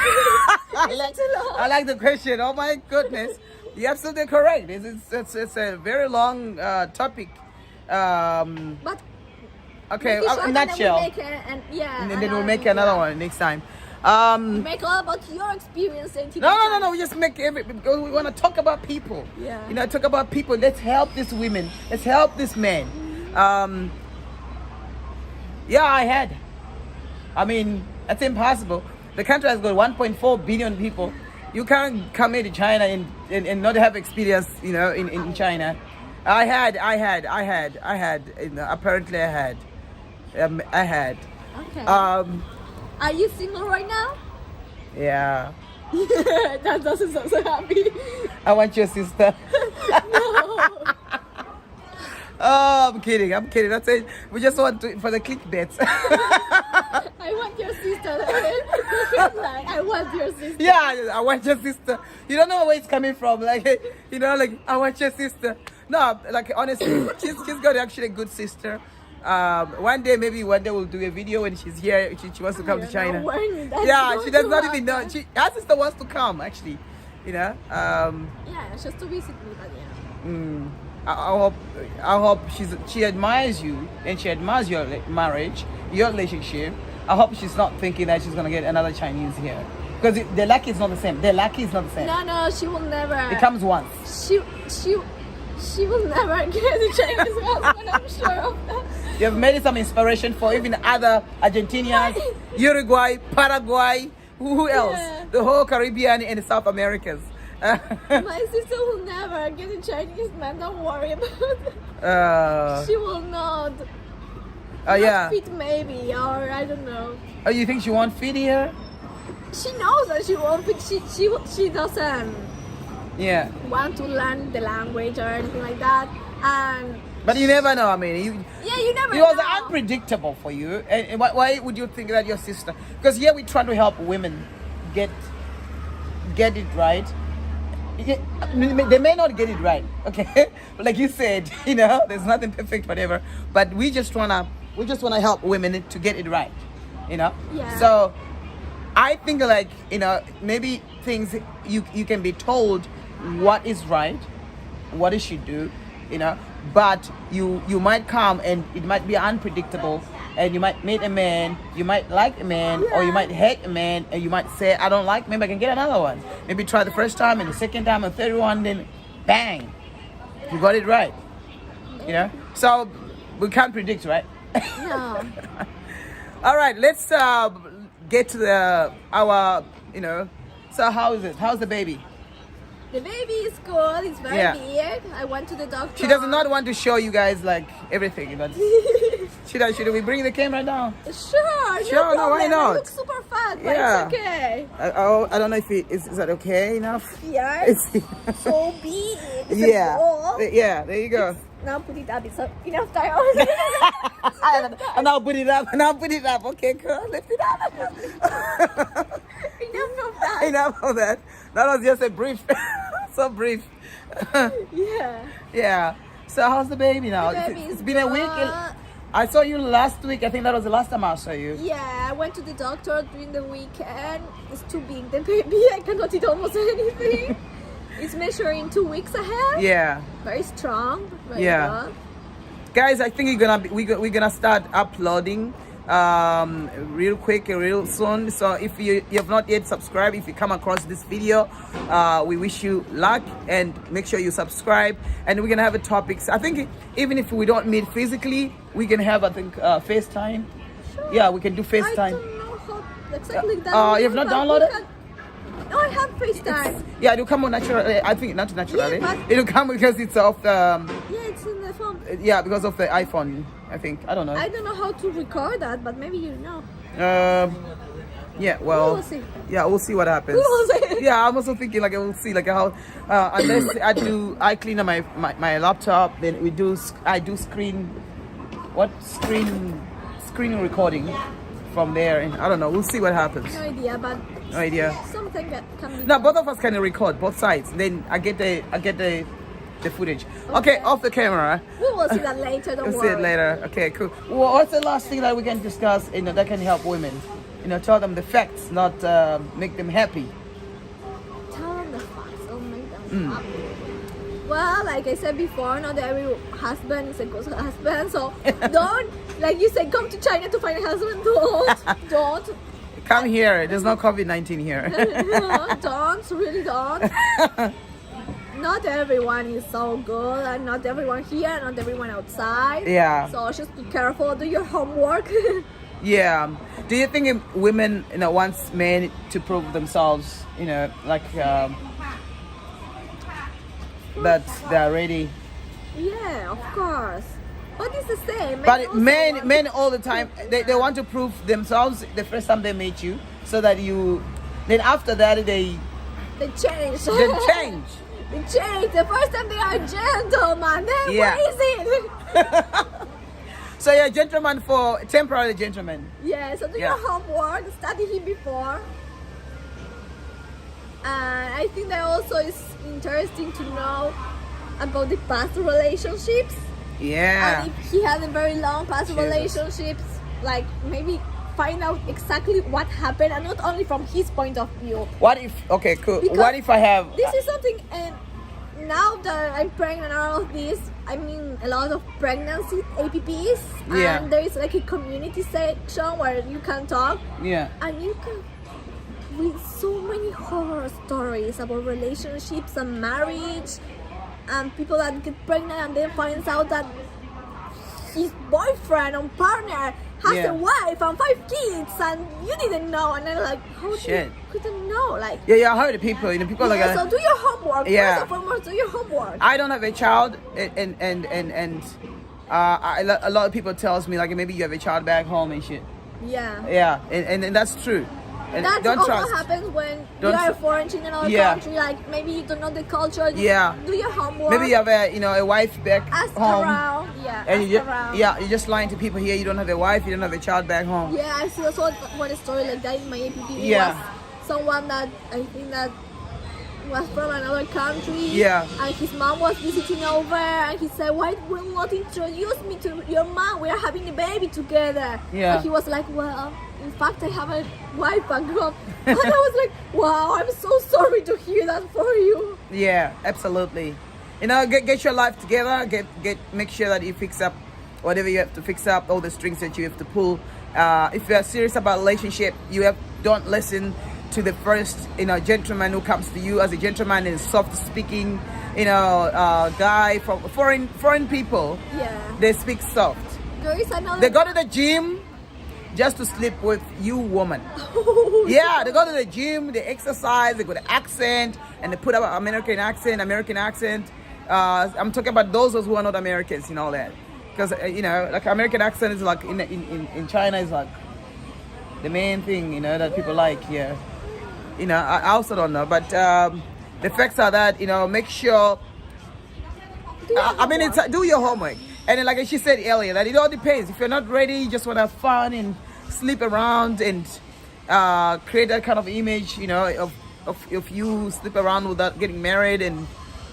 long? I like the question. Oh my goodness, you're absolutely correct. It's a very long topic. But Okay, make it short a and then nutshell, we'll make and then we'll make another one next time. Make all about your experience dating. No. We just make because we want to talk about people. Yeah. Talk about people. Let's help these women. Let's help this man. Yeah, I had. I mean, that's impossible. The country has got 1.4 billion people. You can't come into China and not have experience, in China. I had. Apparently, I had. Okay. Are you single right now? Yeah. That doesn't sound so happy. I want your sister. No. Oh, I'm kidding. That's it. We just want for the clickbaits. I want your sister. I want your sister. Yeah, I want your sister. You don't know where it's coming from. Like I want your sister. No, like honestly, she's got actually a good sister. One day we'll do a video when she's here. She wants to come to China. Yeah, she does not even know. Her sister wants to come actually. Yeah, just to visit me, but yeah. I hope she admires you and she admires your marriage, your relationship. I hope she's not thinking that she's gonna get another Chinese here, because the luck is not the same. No, she will never. It comes once. She will never get a Chinese husband. I'm sure of that. You have made some inspiration for even other Argentinians, Uruguay, Paraguay, who else? Yeah. The whole Caribbean and South Americas. My sister will never get a Chinese man. Don't worry about it. She will not. Yeah. Fit maybe, or I don't know. Oh, you think she won't fit here? She knows that she won't fit. She doesn't Yeah. want to learn the language or anything like that. And But you never know. I mean, you never it was know. unpredictable for you. And why would you think that your sister? Because here we're trying to help women get it right. They may not get it right, okay? Like you said, there's nothing perfect, whatever. But we just wanna help women to get it right, Yeah. So I think maybe things you can be told what is right, what you should do, but you might come and it might be unpredictable, and you might meet a man, you might like a man, or you might hate a man, and you might say, I don't like, maybe I can get another one. Maybe try the first time and the second time and third one, then bang, you got it right. So we can't predict, right? No. All right, let's get to our so how is it? How's the baby? The baby is good. It's very big. I went to the doctor. She does not want to show you guys like everything, but Should we bring the camera down? Sure, Sure, no, why problem. not? I look super fat, but Yeah. it's okay. I don't know if is that okay enough? Yeah, It's, so big. It's a yeah. ball. Yeah, there you go. Now put it up. It's enough time. And I'll put it up. And I'll put it up. Okay, cool. Lift it up. Enough of that. Enough of that. That was just a brief. So brief. Yeah. Yeah. So how's the baby now? The baby It's is been a week. good. I saw you last week. I think that was the last time I saw you. Yeah, I went to the doctor during the weekend. It's too big, the baby. I cannot eat almost anything. It's measuring 2 weeks ahead. Yeah. Very strong. Very Yeah. good. Guys, I think we're gonna start uploading real quick and real soon. So if you have not yet subscribed, if you come across this video, we wish you luck and make sure you subscribe. And we're gonna have a topics. I think even if we don't meet physically, we can have FaceTime. Sure. Yeah, we can do I FaceTime. don't know how exactly that. You have not downloaded? No, I have FaceTime. Yeah, it'll come on naturally. I think not naturally. Yeah, but- It'll come because it's off the Yeah, it's in the phone. yeah, because of the iPhone. I think I don't know. I don't know how to record that, but maybe you know. Yeah, well, We'll see. yeah, we'll see what happens. We'll see. Yeah, I'm also thinking like we'll see like how unless I clean up my laptop, then I do screen recording from there, and I don't know. We'll see what happens. No idea, but No idea. something that can be. No, both of us can record both sides. Then I get the footage. Okay, off the camera. We will see that later. Don't We'll worry. see it later. Okay, cool. Well, what's the last thing that we can discuss? That can help women. Tell them the facts, not make them happy. Tell them the facts. Oh, make them happy. Well, like I said before, not every husband is a good husband. So don't, like you said, come to China to find a husband. Don't. Come here. There's no COVID-19 here. No, don't. Really don't. Not everyone is so good, and not everyone here, not everyone outside. Yeah. So just be careful. Do your homework. Yeah. Do you think women, wants men to prove themselves, like that they're ready? Yeah, of course. But it's the same. But also men want- all the time, they want to prove themselves the first time they meet you, so that then after that they change. they change. They change. The first time they are gentlemen. Then Yeah. what is it? So you're a gentleman for temporary gentleman. Yeah, so do Yeah. your homework, study him before. And I think that also is interesting to know about the past relationships. Yeah. And if he had a very long past Jesus. relationships, like maybe find out exactly what happened, and not only from his point of view. What if? Okay, cool. Because what if I have? This is something, and now that I'm pregnant and all of this, I mean a lot of pregnancy APPs, Yeah. and there is like a community section where you can talk, Yeah. and you can read so many horror stories about relationships and marriage, and people that get pregnant and then finds out that his boyfriend or partner has Yeah. a wife and 5 kids, and you didn't know, and then like, how do Shit. you couldn't know? Like, Yeah, I heard the people. People yeah, like. so do your homework. Yeah. First and foremost, do your homework. I don't have a child, and a lot of people tells me like maybe you have a child back home and shit. Yeah. Yeah, and that's true. And That's don't also trust. happens when you Don't are tr- foreign in another Yeah. country. Like maybe you don't know the culture. Yeah. Do your homework. Maybe you have a wife back ask home, around. Yeah. and ask you just, around. yeah, you're just lying to people here. You don't have a wife, you don't have a child back home. Yeah, I see also one story like that in my APP. Yeah. Was someone that I think that was from another country. Yeah. And his mom was visiting over, and he said, "Why will you not introduce me to your mom? We are having a baby together." Yeah. And he was like, "Well, in fact, I have a wife back home." And I was like, "Wow, I'm so sorry to hear that for you." Yeah, absolutely. Get your life together. Make sure that you fix up whatever you have to fix up, all the strings that you have to pull. If you are serious about relationship, don't listen to the first gentleman who comes to you as a gentleman and soft speaking guy from foreign people. Yeah. They speak soft. There is another. They go to the gym just to sleep with you, woman. Yeah, they go to the gym, they exercise, they go to accent, and they put up American accent. I'm talking about those who are not Americans, all that. because you know, like American accent is like in China is like the main thing, you know, that people like here. You know, I also don't know, but the facts are that, you know, make sure. I mean, it's do your homework, and then, like she said earlier, that it all depends. If you're not ready, you just want to have fun and sleep around and create that kind of image, you know, of you sleep around without getting married and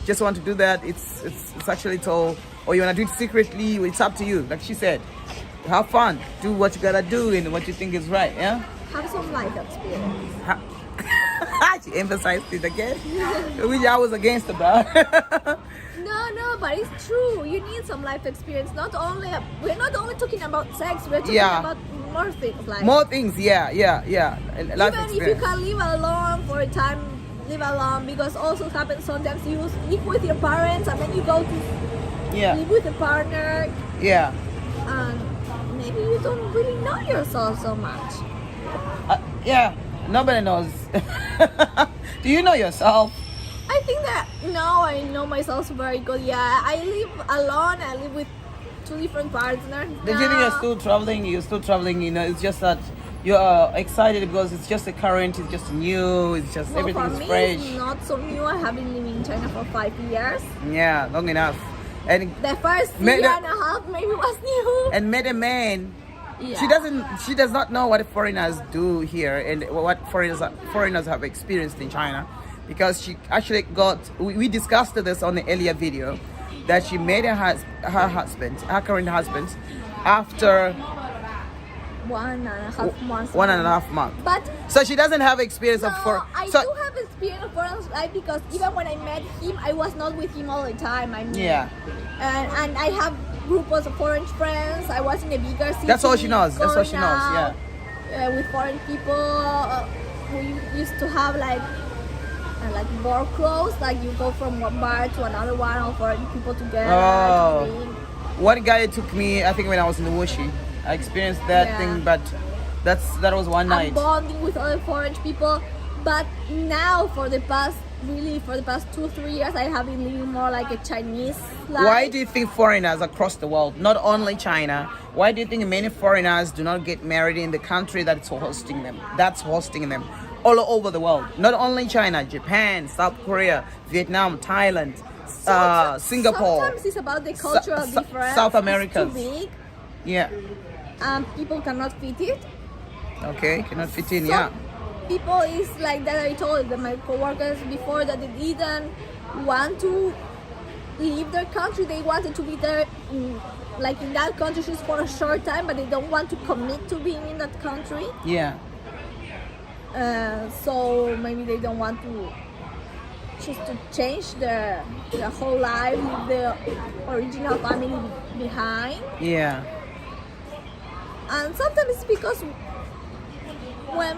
just want to do that. It's actually told, or you want to do it secretly. It's up to you. Like she said, have fun, do what you gotta do and what you think is right. Yeah. Have some life experience. She emphasized it again, which I was against about. No, but it's true. You need some life experience. We're not only talking about sex. We're talking about more things. Like more things. Yeah. Life even if you can live alone for a time, live alone, because also happens sometimes you live with your parents and then you go to live with a partner. Yeah. And maybe you don't really know yourself so much. Yeah. Nobody knows. Do you know yourself? I think that now I know myself very good. Yeah, I live alone. I live with two different partners. The journey you're still traveling. You're still traveling. You know, it's just that you're excited because it's just a current. It's just new. It's just everything's for me, fresh. It's not so new. I have been living in China for 5 years. Yeah, long enough. And the first year and a half maybe was new. And met a man. Yeah. She does not know what foreigners do here and what foreigners have experienced in China, because she actually we discussed this on the earlier video, that she met her current husband, after 1.5 months. 1.5 months. But so she doesn't have experience of foreign. I do have experience of foreign life, because even when I met him, I was not with him all the time. I mean, and I have groups of foreign friends. I was in a bigger city. That's all she knows. That's all she knows. Yeah. With foreign people, we used to have like bar clothes. Like you go from one bar to another one, all foreign people together. Oh. One guy took me, I think, when I was in the Wuxi. I experienced that thing, but that was one night. I'm bonding with other foreign people, but now for the past 2-3 years, I have been living more like a Chinese life. Why do you think foreigners across the world, not only China, why do you think many foreigners do not get married in the country that's hosting them? All over the world. Not only China, Japan, South Korea, Vietnam, Thailand, Singapore. Sometimes it's about the cultural difference. South America. It's too big. Yeah. People cannot fit it. Okay, cannot fit in, People is like that. I told them, my coworkers before, that they didn't want to leave their country. They wanted to be there, in that country just for a short time, but they don't want to commit to being in that country. Yeah. So maybe they don't want to just to change their whole life, leave the original family behind. Yeah. And sometimes it's because when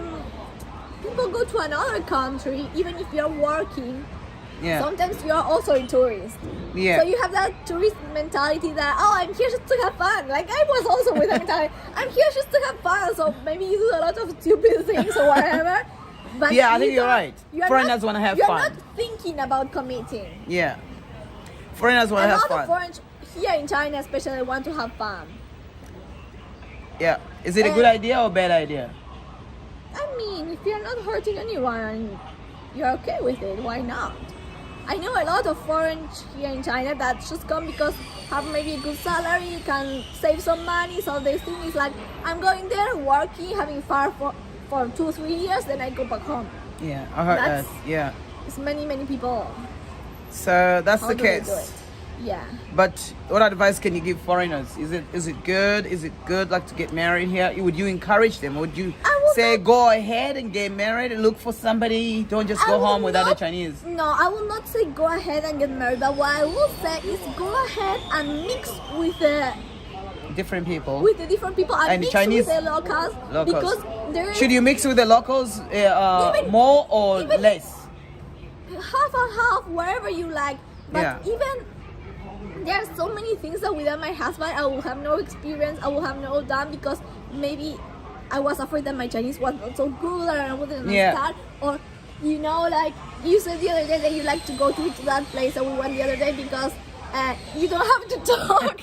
people go to another country, even if you're working, sometimes you're also a tourist. Yeah. So you have that tourist mentality that, I'm here just to have fun. Like I was also with that mentality. I'm here just to have fun. So maybe you do a lot of stupid things or whatever. But I think you're right. Foreigners want to have fun. You're not thinking about committing. Yeah. Foreigners want to have fun. A lot of foreigners here in China especially want to have fun. Yeah. Is it a good idea or bad idea? I mean, if you're not hurting anyone and you're okay with it, why not? I know a lot of foreigners here in China that just come because have maybe a good salary, can save some money, so they think it's like, I'm going there, working, having fun for 2-3 years, then I go back home. Yeah, I heard that. Yeah. It's many people. So that's How the do they case. do it? Yeah. But what advice can you give foreigners? Is it good? Is it good to get married here? Would you encourage them? Would you say go ahead and get married and look for somebody? Don't just go home with other Chinese. No, I will not say go ahead and get married. But what I will say is go ahead and mix with the different people. With the different people and mix Chinese with the locals. Because should you mix with the locals more or less? Half and half, wherever you like. But even there are so many things that without my husband I will have no experience, I will have no done, because maybe I was afraid that my Chinese was not so good and I wouldn't understand. Or like you said the other day that you like to go to that place that we went the other day because You don't have to talk.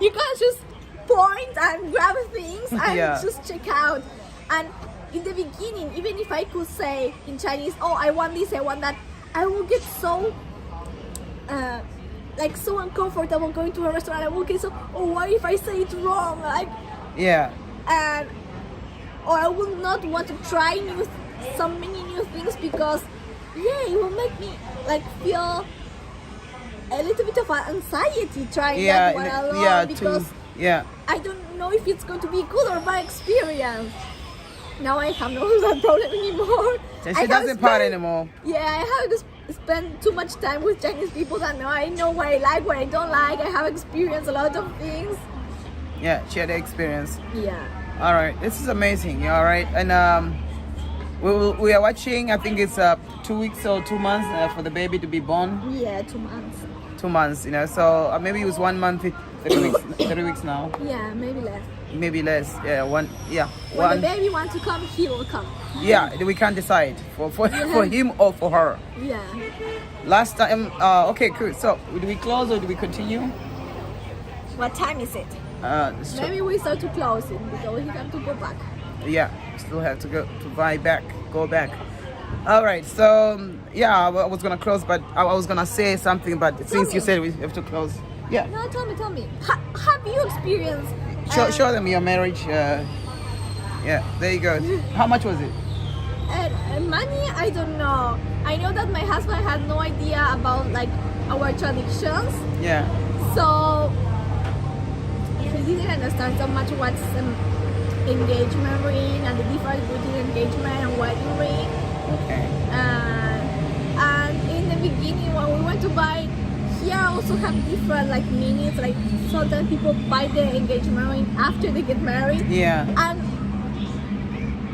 You can just point and grab things and just check out. And in the beginning, even if I could say in Chinese, oh, I want this, I want that, I will get so like so uncomfortable going to a restaurant. I will get so, oh, what if I say it wrong? Like, and or I will not want to try so many new things because it will make me like feel a little bit of anxiety trying that one alone because I don't know if it's going to be a good or bad experience. Now I have no that problem anymore. And she doesn't party anymore. Yeah, I have spent too much time with Chinese people that now I know what I like, what I don't like. I have experienced a lot of things. Yeah, she had the experience. Yeah. All right, this is amazing. All right, and we are watching. I think it's 2 weeks or 2 months for the baby to be born. Yeah, 2 months. 2 months, you know. So maybe it was 1 month, 3 weeks now. Yeah, maybe less. Maybe less. Yeah, one. Yeah. When the baby wants to come, he will come. Yeah, we can't decide for him or for her. Yeah. Last time. Okay, cool. So do we close or do we continue? What time is it? Maybe we start to close it because we have to go back. Yeah, still have to go back. All right, so I was gonna close, but I was gonna say something, but since you said we have to close, No, tell me. Have you experienced? Show them your marriage. There you go. How much was it? Money, I don't know. I know that my husband had no idea about like our traditions. Yeah. So he didn't understand so much what's engagement ring and the difference between engagement and wedding ring. Okay. And in the beginning when we went to buy, here also have different like meanings. Like sometimes people buy the engagement ring after they get married. Yeah. And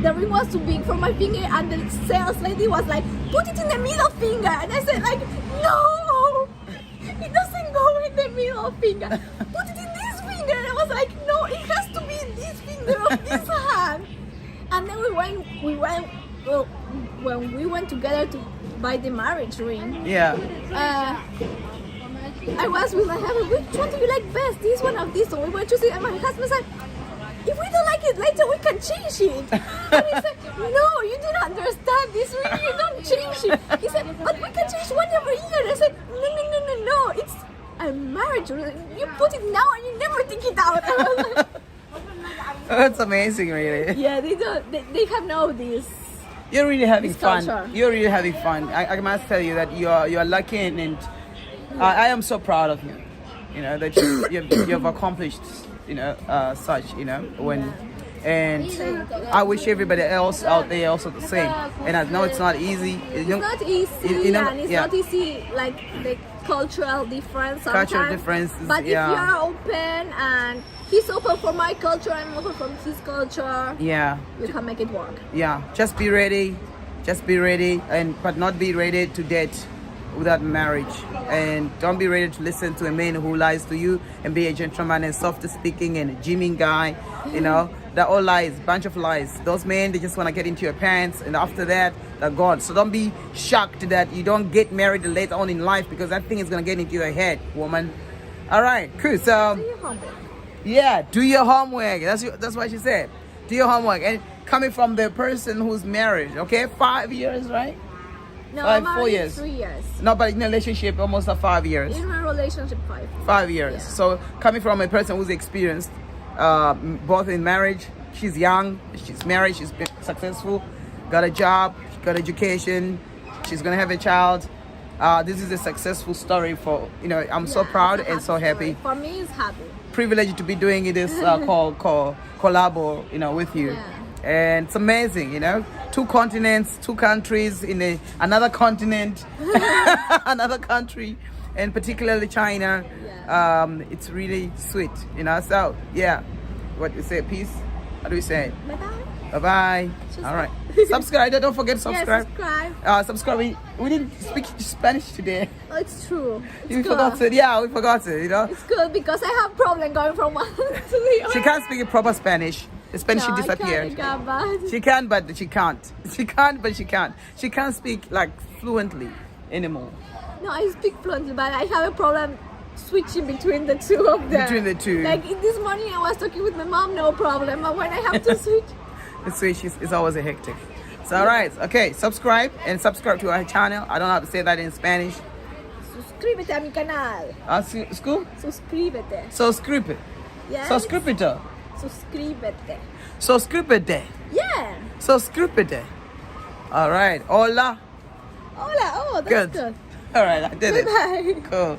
the ring was too big for my finger, and the sales lady was like, "Put it in the middle finger." And I said like, "No, it doesn't go in the middle finger. Put it in this finger." And I was like, "No, it has to be in this finger of this hand." And then when we went together to buy the marriage ring. Yeah. I was with my husband, which one do you like best? This one or this one? We were choosing, and my husband said, if we don't like it later, we can change it. And he said, no, you do not understand. This ring, you don't change it. He said, but we can change one every year. I said, no. It's a marriage ring. You put it now and you never take it out. I was like, That's amazing, really. yeah, they don't. They have no this. You're really having fun. Culture. You're really having fun. I must tell you that you're lucky, and I am so proud of you. You know that you've accomplished. Such. And I wish everybody else out there also the same. And I know it's not easy. It's not easy, and it's not easy. Like the cultural difference. Cultural difference. But if you are open and he's open for my culture, I'm open for his culture. Yeah. We can make it work. Yeah. Just be ready, but not be ready to date without marriage, and don't be ready to listen to a man who lies to you and be a gentleman and soft speaking and a gymming guy. They're all lies, bunch of lies. Those men, they just want to get into your pants, and after that they're gone. So don't be shocked that you don't get married later on in life, because that thing is going to get into your head, woman. All right, cool. So Do your homework. Yeah, do your homework. That's what she said. Do your homework. And coming from the person who's married, okay, 5 years, right? No, 4 years. 3 years. No, but in a relationship, almost 5 years. In a relationship, 5. 5 years. Yeah. So coming from a person who's experienced both in marriage, she's young, she's married, she's been successful, got a job, got education, she's gonna have a child. This is a successful story for, I'm so proud and so happy. For me, it's happy. Privileged to be doing this collab, with you. Yeah. And it's amazing, 2 continents, 2 countries in another continent, another country, and particularly China. Yeah. It's really sweet, So yeah, what do you say? Peace. How do we say it? Bye-bye. Bye-bye. All right. Subscribe. Don't forget to subscribe. Yeah, subscribe. Subscribe. We didn't speak Spanish today. Oh, it's true. We forgot it. Yeah, we forgot it, It's good because I have problem going from one to the other. She can't speak proper Spanish. The Spanish she disappeared. She can, but she can't. She can't, but she can't. She can't speak like fluently anymore. No, I speak fluently, but I have a problem switching between the two of them. Between the two. Like this morning I was talking with my mom, no problem. But when I have to switch, The switch is always a hectic. So alright, okay, subscribe to our channel. I don't know how to say that in Spanish. suscríbete a mi canal. School? Suscríbete. Suscríbete. Yes. Suscríbete. Suscríbete. Suscríbete. Yeah. Suscríbete. Alright, hola. Hola. Oh, that's Good. good. Alright, I did it. Bye. Cool.